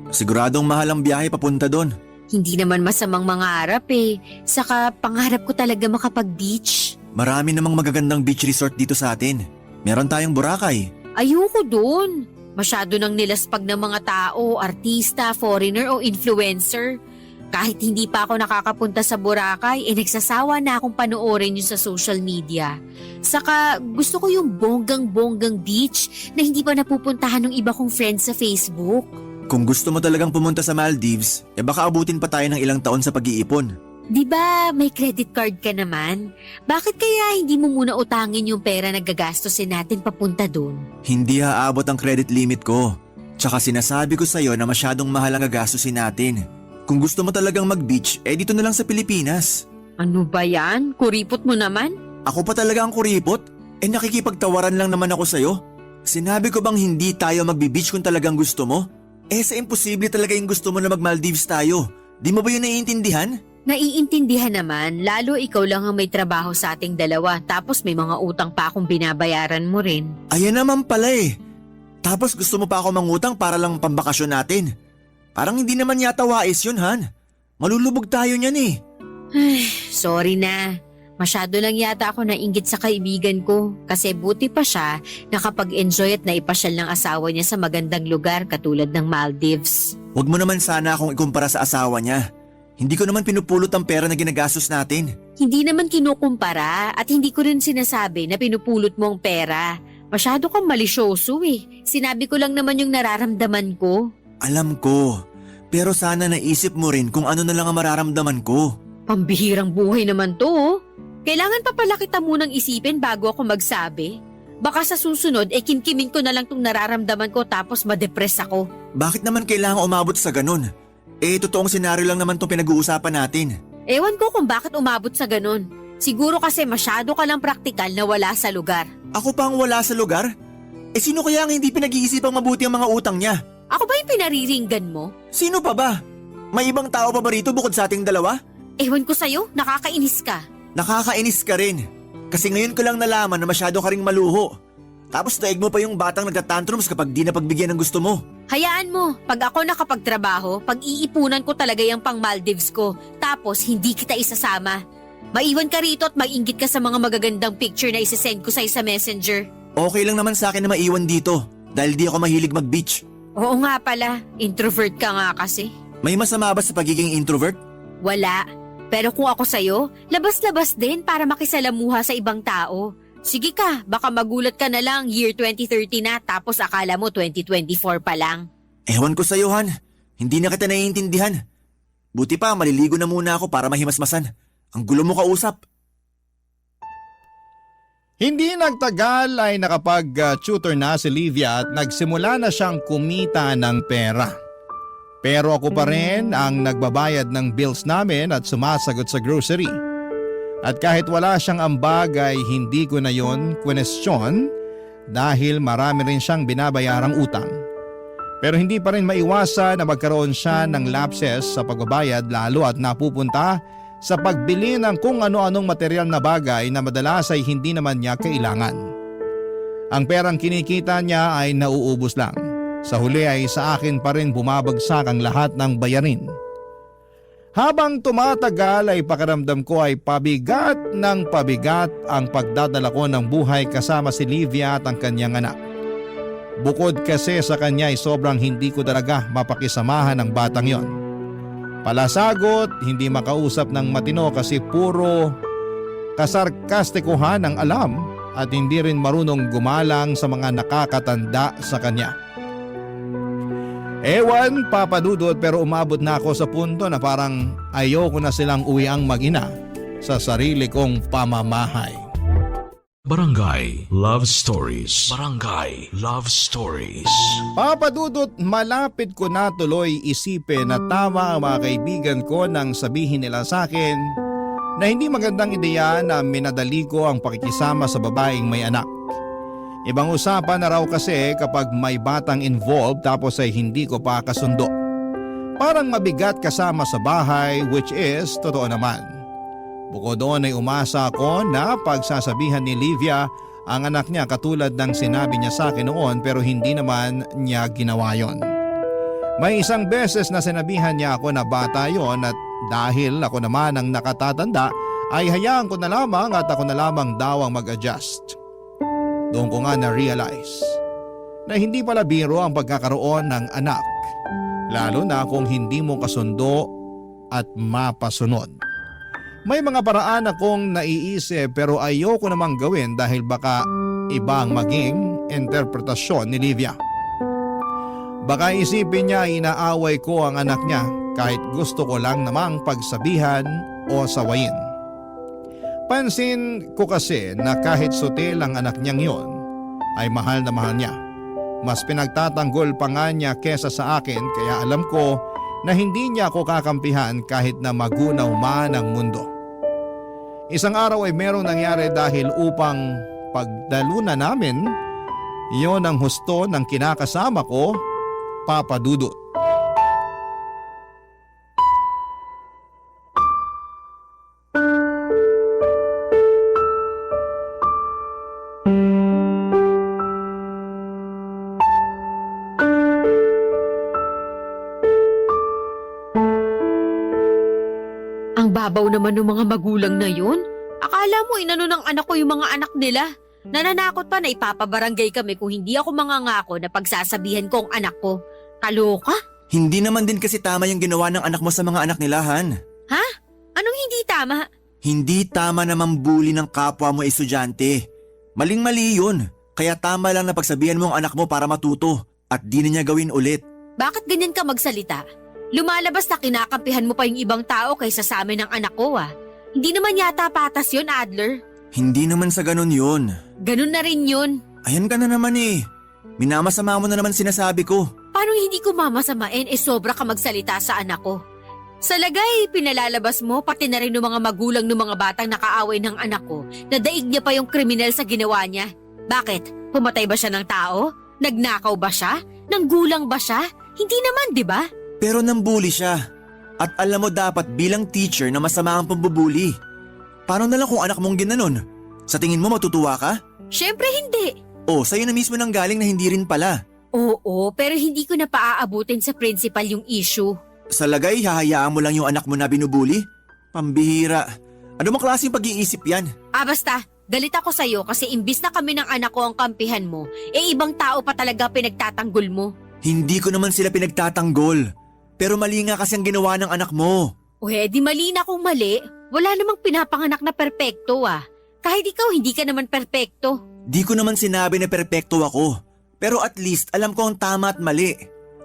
siguradong mahal ang biyahe papunta doon. Hindi naman masamang mangarap eh. Saka pangarap ko talaga makapag-beach. Marami namang magagandang beach resort dito sa atin. Meron tayong Boracay. Ayoko doon. Masyado nang nilaspag ng mga tao, artista, foreigner o influencer. Kahit hindi pa ako nakakapunta sa Boracay, nagsasawa na akong panoorin yun sa social media. Saka gusto ko yung bonggang-bonggang beach na hindi pa napupuntahan ng iba kong friends sa Facebook. Kung gusto mo talagang pumunta sa Maldives, baka abutin pa tayo ng ilang taon sa pag-iipon. Di ba may credit card ka naman? Bakit kaya hindi mo muna utangin yung pera na gagastusin natin papunta doon? Hindi haabot ang credit limit ko. Tsaka sinasabi ko sa'yo na masyadong mahal ang gagastusin natin. Kung gusto mo talagang mag-beach, dito na lang sa Pilipinas. Ano ba yan? Kuripot mo naman? Ako pa talaga ang kuripot? Nakikipagtawaran lang naman ako sa'yo. Sinabi ko bang hindi tayo magbi-beach kung talagang gusto mo? Sa imposible talaga yung gusto mo na mag-Maldives tayo. Di mo ba yun naiintindihan? Naiintindihan naman, lalo ikaw lang ang may trabaho sa ating dalawa tapos may mga utang pa akong binabayaran mo rin. Ayan naman pala eh. Tapos gusto mo pa ako mangutang para lang pambakasyon natin. Parang hindi naman yata wais yun, Han. Malulubog tayo niyan eh. Sorry na. Masyado lang yata ako nainggit sa kaibigan ko kasi buti pa siya nakapag-enjoy at naipasyal ng asawa niya sa magandang lugar katulad ng Maldives. Huwag mo naman sana akong ikumpara sa asawa niya. Hindi ko naman pinupulot ang pera na ginagastos natin. Hindi naman kinukumpara at hindi ko rin sinasabi na pinupulot mo ang pera. Masyado kang malisyoso eh. Sinabi ko lang naman yung nararamdaman ko. Alam ko, pero sana naisip mo rin kung ano na lang ang mararamdaman ko. Pambihirang buhay naman to oh. Kailangan pa pala kita munang isipin bago ako magsabi. Baka sa susunod kimkimin ko na lang tong nararamdaman ko tapos madepress ako. Bakit naman kailangan umabot sa ganun? Totoong senaryo lang naman tong pinag-uusapan natin. Ewan ko kung bakit umabot sa ganun. Siguro kasi masyado ka lang praktikal na wala sa lugar. Ako pa ang wala sa lugar? Sino kaya ang hindi pinag-iisipang mabuti ang mga utang niya? Ako ba yung pinariringgan mo? Sino pa ba? May ibang tao pa ba rito bukod sa ating dalawa? Ewan ko sa'yo, nakakainis ka. Nakakainis ka rin. Kasi ngayon ko lang nalaman na masyado ka ring maluho. Tapos daig mo pa yung batang nagtatantrums kapag di na pagbigyan ng gusto mo. Hayaan mo, pag ako nakapagtrabaho, pag-iipunan ko talaga yung pang Maldives ko. Tapos hindi kita isasama. Maiwan ka rito at mag-inggit ka sa mga magagandang picture na isasend ko sa'yo sa messenger. Okay lang naman sa akin na maiwan dito dahil di ako mahilig mag-beach. Oo nga pala, introvert ka nga kasi. May masama ba sa pagiging introvert? Wala. Pero kung ako sa'yo, labas-labas din para makisalamuha sa ibang tao. Sige ka, baka magulat ka na lang year 2030 na tapos akala mo 2024 pa lang. Ewan ko sa'yo, Han. Hindi na kita naiintindihan. Buti pa, maliligo na muna ako para mahimasmasan. Ang gulo mo kausap. Hindi nagtagal ay nakapag-tutor na si Livia at nagsimula na siyang kumita ng pera. Pero ako pa rin ang nagbabayad ng bills namin at sumasagot sa grocery. At kahit wala siyang ambag ay hindi ko na yon kwenestyon dahil marami rin siyang binabayarang utang. Pero hindi pa rin maiwasan na magkaroon siya ng lapses sa pagbabayad lalo at napupunta sa pagbili ng kung ano-anong material na bagay na madalas ay hindi naman niya kailangan. Ang perang kinikita niya ay nauubos lang. Sa huli ay sa akin pa rin bumabagsak ang lahat ng bayarin. Habang tumatagal ay pakiramdam ko ay pabigat ng pabigat ang pagdadala ko ng buhay kasama si Livia at ang kanyang anak. Bukod kasi sa kanya ay sobrang hindi ko talaga mapakisamahan ng batang yon. Palasagot, hindi makausap ng matino kasi puro kasarkastikuhan ang alam at hindi rin marunong gumalang sa mga nakakatanda sa kanya. Ewan, Papa Dudut, pero umabot na ako sa punto na parang ayoko na silang uwiang mag-ina sa sarili kong pamamahay. Barangay Love Stories. Barangay Love Stories. Papa Dudut, malapit ko na tuloy isipin na tama ang mga kaibigan ko nang sabihin nila sa akin na hindi magandang ideya na minadali ko ang pakikisama sa babaeng may anak. Ibang usapan na raw kasi kapag may batang involved tapos ay hindi ko pa kasundo. Parang mabigat kasama sa bahay, which is totoo naman. Bukod doon ay umasa ako na pagsasabihan ni Livia ang anak niya katulad ng sinabi niya sa akin noon pero hindi naman niya ginawa yon. May isang beses na sinabihan niya ako na bata yon at dahil ako naman ang nakatatanda ay hayaan ko na lamang at ako na lamang daw ang mag-adjust. Doon ko nga na-realize na hindi pala biro ang pagkakaroon ng anak, lalo na kung hindi mo kasundo at mapasunod. May mga paraan akong naiisip pero ayoko namang gawin dahil baka ibang maging interpretasyon ni Livia. Baka isipin niya inaaway ko ang anak niya kahit gusto ko lang namang pagsabihan o sawayin. Pansin ko kasi na kahit sutil ang anak niyang yon ay mahal na mahal niya. Mas pinagtatanggol pa nga niya kesa sa akin kaya alam ko na hindi niya ako kakampihan kahit na magunaw man ang mundo. Isang araw ay merong nangyari dahil upang pagdalunan namin, yon ang husto ng kinakasama ko, Papa Dudut. Ang babaw naman ng mga magulang na yun. Akala mo inano ng anak ko yung mga anak nila. Nananakot pa na ipapabarangay kami kung hindi ako mangangako na pagsasabihan ko ang anak ko. Kaloka? Hindi naman din kasi tama yung ginawa ng anak mo sa mga anak nila, Han. Ha? Anong hindi tama? Hindi tama na mambuli ng kapwa mo estudyante. Maling-mali yun. Kaya tama lang na pagsabihan mo ang anak mo para matuto at di na niya gawin ulit. Bakit ganyan ka magsalita? Lumalabas na kinakampihan mo pa yung ibang tao kaysa sa amin ng anak ko Hindi naman yata patas yun, Adler. Hindi naman sa ganun yun. Ganun na rin yun. Ayan ka na naman eh. Minamasama mo na naman sinasabi ko. Paano hindi ko mamasamain sobra ka magsalita sa anak ko? Sa lagay, pinalalabas mo pati na rin ng mga magulang ng mga batang nakaaway ng anak ko na daig niya pa yung kriminal sa ginawa niya. Bakit? Pumatay ba siya ng tao? Nagnakaw ba siya? Nanggulang ba siya? Hindi naman, di ba? Pero nambuli siya. At alam mo dapat bilang teacher na masama ang pambubuli. Paano na lang kung anak mong ginanon? Sa tingin mo matutuwa ka? Siyempre hindi. O, sa'yo na mismo nang galing na hindi rin pala. Oo, pero hindi ko na paaabutin sa principal yung issue. Sa lagay, hahayaan mo lang yung anak mo na binubuli? Pambihira. Ano mang klaseng pag-iisip yan? Basta, galit ako sa'yo kasi imbis na kami ng anak ko ang kampihan mo, ibang tao pa talaga pinagtatanggol mo. Hindi ko naman sila pinagtatanggol. Pero mali nga kasi ang ginawa ng anak mo. Di mali na kung mali. Wala namang pinapanganak na perpekto Kahit ikaw hindi ka naman perpekto. Di ko naman sinabi na perpekto ako. Pero at least alam ko ang tama at mali.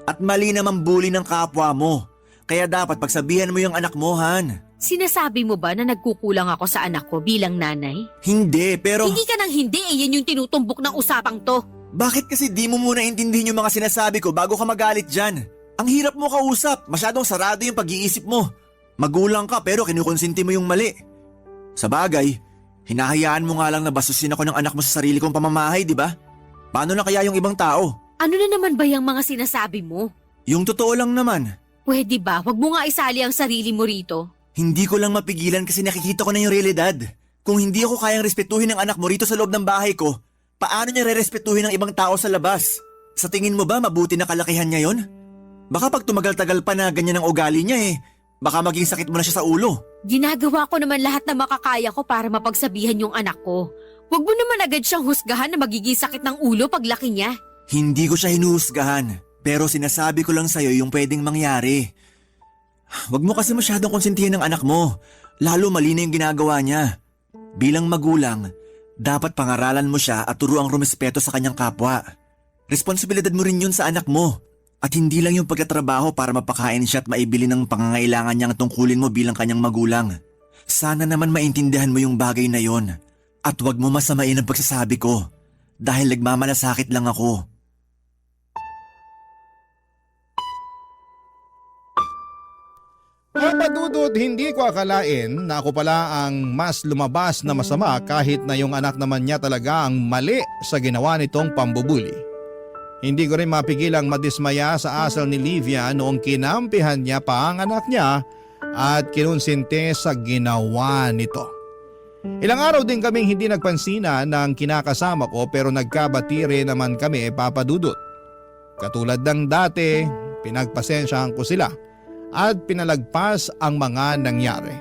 At mali naman bully ng kapwa mo. Kaya dapat pagsabihan mo yung anak mo, Han. Sinasabi mo ba na nagkukulang ako sa anak ko bilang nanay? Hindi, pero... Hindi ka nang hindi yan yung tinutumbok ng usapang to. Bakit kasi di mo muna intindihin yung mga sinasabi ko bago ka magalit dyan? Ang hirap mo kausap, masyadong sarado yung pag-iisip mo. Magulang ka pero kinukonsinti mo yung mali. Sa bagay, hinahayaan mo nga lang na basusin ako ng anak mo sa sarili kong pamamahay, di ba? Paano na kaya yung ibang tao? Ano na naman ba yung mga sinasabi mo? Yung totoo lang naman. Pwede ba? Huwag mo nga isali ang sarili mo rito. Hindi ko lang mapigilan kasi nakikita ko na yung realidad. Kung hindi ako kayang respetuhin ng anak mo rito sa loob ng bahay ko, paano niya re-respetuhin ng ibang tao sa labas? Sa tingin mo ba mabuti na kalakihan niya yon? Baka pag tumagal-tagal pa na ganyan ang ugali niya baka maging sakit mo na siya sa ulo. Ginagawa ko naman lahat na makakaya ko para mapagsabihan yung anak ko. Huwag mo naman agad siyang husgahan na magiging sakit ng ulo paglaki niya. Hindi ko siya hinuhusgahan, pero sinasabi ko lang sa'yo yung pwedeng mangyari. Huwag mo kasi masyadong konsintihin ng anak mo, lalo mali na yung ginagawa niya. Bilang magulang, dapat pangaralan mo siya at turuang rumespeto sa kanyang kapwa. Responsibilidad mo rin yun sa anak mo. At hindi lang yung pagtatrabaho para mapakain siya at maibili ng pangangailangan niyang tungkulin mo bilang kanyang magulang. Sana naman maintindihan mo yung bagay na yon. At huwag mo masamain ang pagsasabi ko. Dahil nagmamalasakit lang ako. Papadudot, hindi ko akalain na ako pala ang mas lumabas na masama kahit na yung anak naman niya talaga ang mali sa ginawa nitong pambubuli. Hindi ko rin mapigilang madismaya sa asal ni Livia noong kinampihan niya pa ang anak niya at kinunsinte sa ginawa nito. Ilang araw din kaming hindi nagpansinan ng kinakasama ko pero nagkabatire naman kami, Papadudot. Katulad ng dati, pinagpasensyahan ko sila at pinalagpas ang mga nangyari.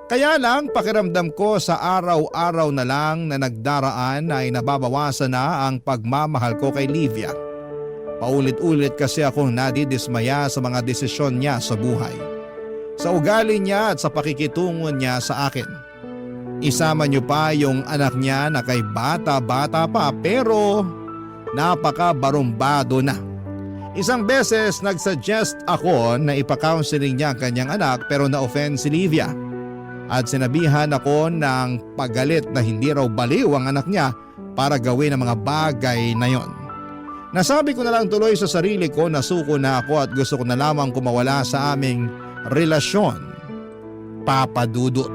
Kaya lang pakiramdam ko sa araw-araw na lang na nagdaraan ay nababawasan na ang pagmamahal ko kay Livia. Paulit-ulit kasi akong nadidismaya sa mga desisyon niya sa buhay. Sa ugali niya at sa pakikitungo niya sa akin. Isama niyo pa yung anak niya na kay bata-bata pa pero napaka-barumbado na. Isang beses nagsuggest ako na ipa-counseling niya ang kanyang anak pero na-offend si Livia. At sinabihan ako ng pagalit na hindi raw baliw ang anak niya para gawin ang mga bagay na yon. Nasabi ko na lang tuloy sa sarili ko na suko na ako at gusto ko na lamang kumawala sa aming relasyon. Papadudot.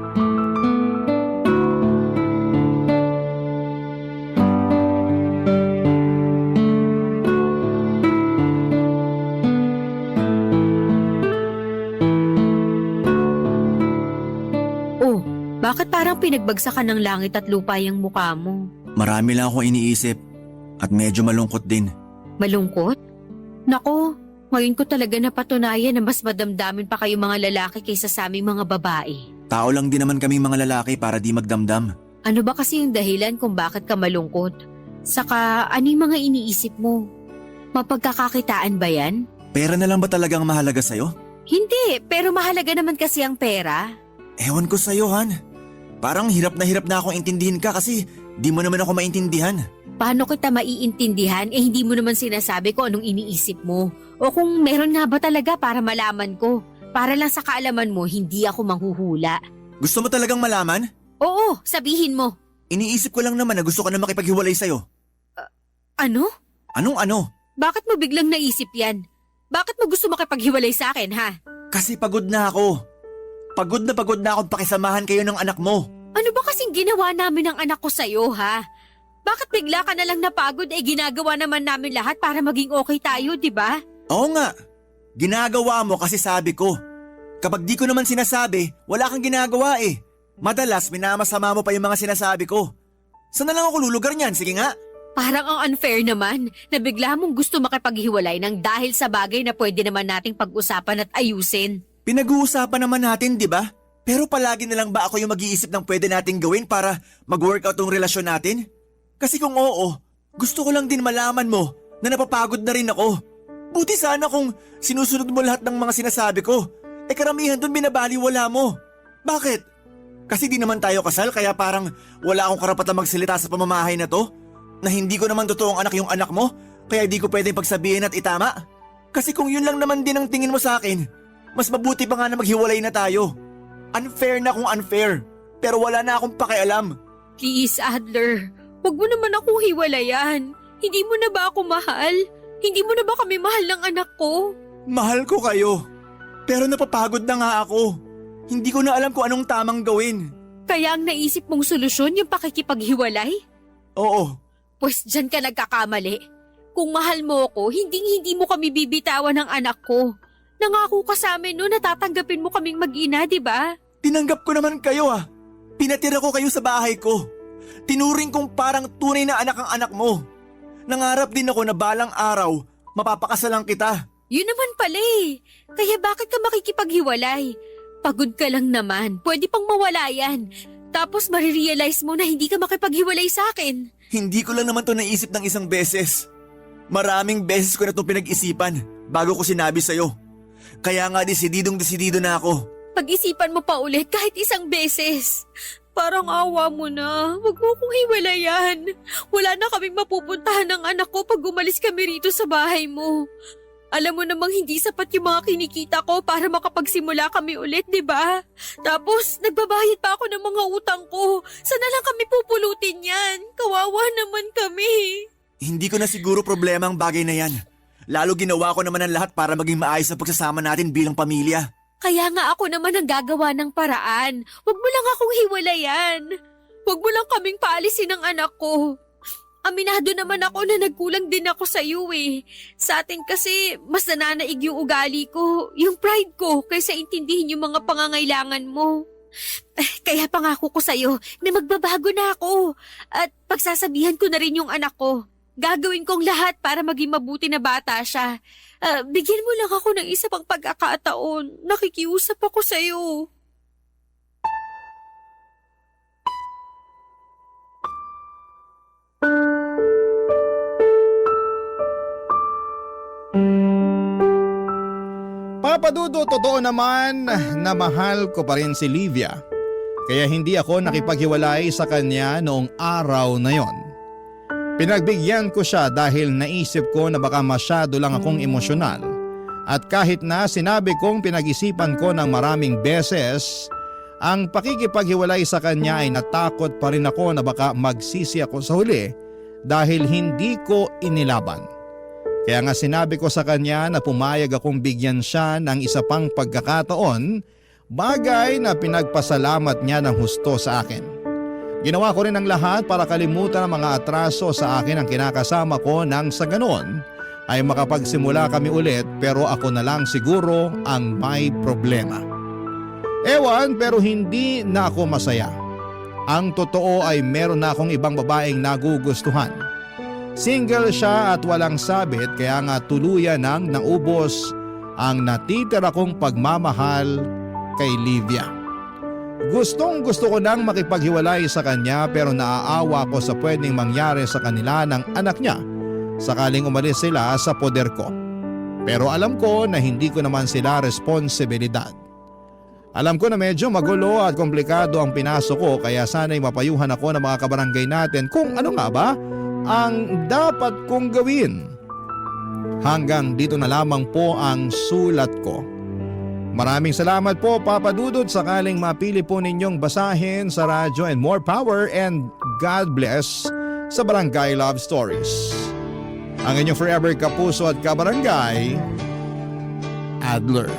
Bakit parang pinagbagsakan ng langit at lupa yung mukha mo? Marami lang akong iniisip at medyo malungkot din. Malungkot? Nako, ngayon ko talaga napatunayan na mas madamdamin pa kayo mga lalaki kaysa sa aming mga babae. Tao lang din naman kaming mga lalaki para di magdamdam. Ano ba kasi yung dahilan kung bakit ka malungkot? Saka ano yung mga iniisip mo? Mapagkakakitaan ba yan? Pera na lang ba talagang mahalaga sa'yo? Hindi, pero mahalaga naman kasi ang pera. Ewan ko sa'yo, Han. Parang hirap na akong intindihin ka kasi di mo naman ako maintindihan. Paano kita maiintindihan hindi mo naman sinasabi ko anong iniisip mo? O kung meron nga ba talaga para malaman ko? Para lang sa kaalaman mo, hindi ako manghuhula. Gusto mo talagang malaman? Oo, sabihin mo. Iniisip ko lang naman na gusto ka na makipaghiwalay sa'yo. Ano? Anong ano? Bakit mo biglang naisip yan? Bakit mo gusto makipaghiwalay sa akin, ha? Kasi pagod na ako. Pagod na akong pakisamahan kayo ng anak mo. Ano ba kasing ginawa namin ng anak ko sa'yo, ha? Bakit bigla ka na lang napagod ginagawa naman namin lahat para maging okay tayo, di ba? Oo nga. Ginagawa mo kasi sabi ko. Kapag di ko naman sinasabi, wala kang ginagawa eh. Madalas minamasama mo pa yung mga sinasabi ko. Saan na lang ako lulugar niyan? Sige nga. Parang ang unfair naman na bigla mong gusto makipaghiwalay ng dahil sa bagay na pwede naman nating pag-usapan at ayusin. Pinag-uusapan naman natin, di ba? Pero palagi na lang ba ako yung mag-iisip ng pwede nating gawin para mag-workout ang relasyon natin? Kasi kung oo, gusto ko lang din malaman mo na napapagod na rin ako. Buti sana kung sinusunod mo lahat ng mga sinasabi ko. Karamihan dun binabaliwala mo. Bakit? Kasi di naman tayo kasal kaya parang wala akong karapatan magsalita sa pamamahay na to? Na hindi ko naman totoong anak yung anak mo kaya di ko pwedeng pagsabihin at itama? Kasi kung yun lang naman din ang tingin mo sa akin, mas mabuti pa nga na maghiwalay na tayo. Unfair na kung unfair, pero wala na akong pakialam. Please, Adler, huwag mo naman akong hiwalayan. Hindi mo na ba ako mahal? Hindi mo na ba kami mahal ng anak ko? Mahal ko kayo, pero napapagod na nga ako. Hindi ko na alam kung anong tamang gawin. Kaya ang naisip mong solusyon yung pakikipaghiwalay? Oo. Pues dyan ka nagkakamali. Kung mahal mo ako, hindi mo kami bibitawan ng anak ko. Nangako ka sa amin na tatanggapin mo kaming mag-ina, di ba? Tinanggap ko naman kayo ah. Pinatira ko kayo sa bahay ko. Tinuring kong parang tunay na anak ang anak mo. Nangarap din ako na balang araw, mapapakasalan kita. Yun naman pala eh. Kaya bakit ka makikipaghiwalay? Pagod ka lang naman. Pwede pang mawala yan. Tapos marirealize mo na hindi ka makipaghiwalay sa akin. Hindi ko lang naman to naisip ng isang beses. Maraming beses ko na itong pinag-isipan bago ko sinabi sa'yo. Kaya nga desididong-desidido na ako. Pag-isipan mo pa ulit kahit isang beses. Parang awa mo na. Huwag mo kong hiwalayan. Wala na kaming mapupuntahan ng anak ko pag umalis kami rito sa bahay mo. Alam mo namang hindi sapat yung mga kinikita ko para makapagsimula kami ulit, di ba? Tapos, nagbabayad pa ako ng mga utang ko. Sana lang kami pupulutin yan. Kawawa naman kami. Hindi ko na siguro problema ang bagay na yan. Lalo ginawa ko naman ang lahat para maging maayos ang pagsasama natin bilang pamilya. Kaya nga ako naman ang gagawa ng paraan. Huwag mo lang akong hiwalayan. Huwag mo lang kaming paalisin ng anak ko. Aminado naman ako na nagkulang din ako sa iyo eh. Sa atin kasi mas nananaig yung ugali ko, yung pride ko, kaysa intindihin yung mga pangangailangan mo. Kaya pangako ko sa iyo na magbabago na ako at pagsasabihan ko na rin yung anak ko. Gagawin kong lahat para maging mabuti na bata siya. Bigyan mo lang ako ng isa pang pagkakataon. Nakikiusap ako sa iyo. Papadudo, totoo naman na mahal ko pa rin si Livia. Kaya hindi ako nakipaghiwalay sa kanya noong araw na yon. Pinagbigyan ko siya dahil naisip ko na baka masyado lang akong emosyonal. At kahit na sinabi kong pinag-isipan ko ng maraming beses, ang pakikipaghiwalay sa kanya ay natakot pa rin ako na baka magsisi ako sa huli dahil hindi ko inilaban. Kaya nga sinabi ko sa kanya na pumayag akong bigyan siya ng isa pang pagkakataon, bagay na pinagpasalamat niya ng husto sa akin. Ginawa ko rin ang lahat para kalimutan ang mga atraso sa akin ang kinakasama ko nang sa ganon ay makapagsimula kami ulit pero ako na lang siguro ang may problema. Ewan pero hindi na ako masaya. Ang totoo ay meron na akong ibang babaeng nagugustuhan. Single siya at walang sabit kaya nga tuluyan nang naubos ang natitira kong pagmamahal kay Livia. Gustong gusto ko nang makipaghiwalay sa kanya pero naaawa ko sa pwedeng mangyari sa kanila ng anak niya sakaling umalis sila sa poder ko. Pero alam ko na hindi ko naman sila responsibilidad. Alam ko na medyo magulo at komplikado ang pinasok ko kaya sana'y mapayuhan ako ng mga kabarangay natin kung ano nga ba ang dapat kong gawin. Hanggang dito na lamang po ang sulat ko. Maraming salamat po Papa Dudut sakaling mapili po ninyong basahin sa radyo and more power and God bless sa Barangay Love Stories. Ang inyong forever kapuso at kabarangay, Adler.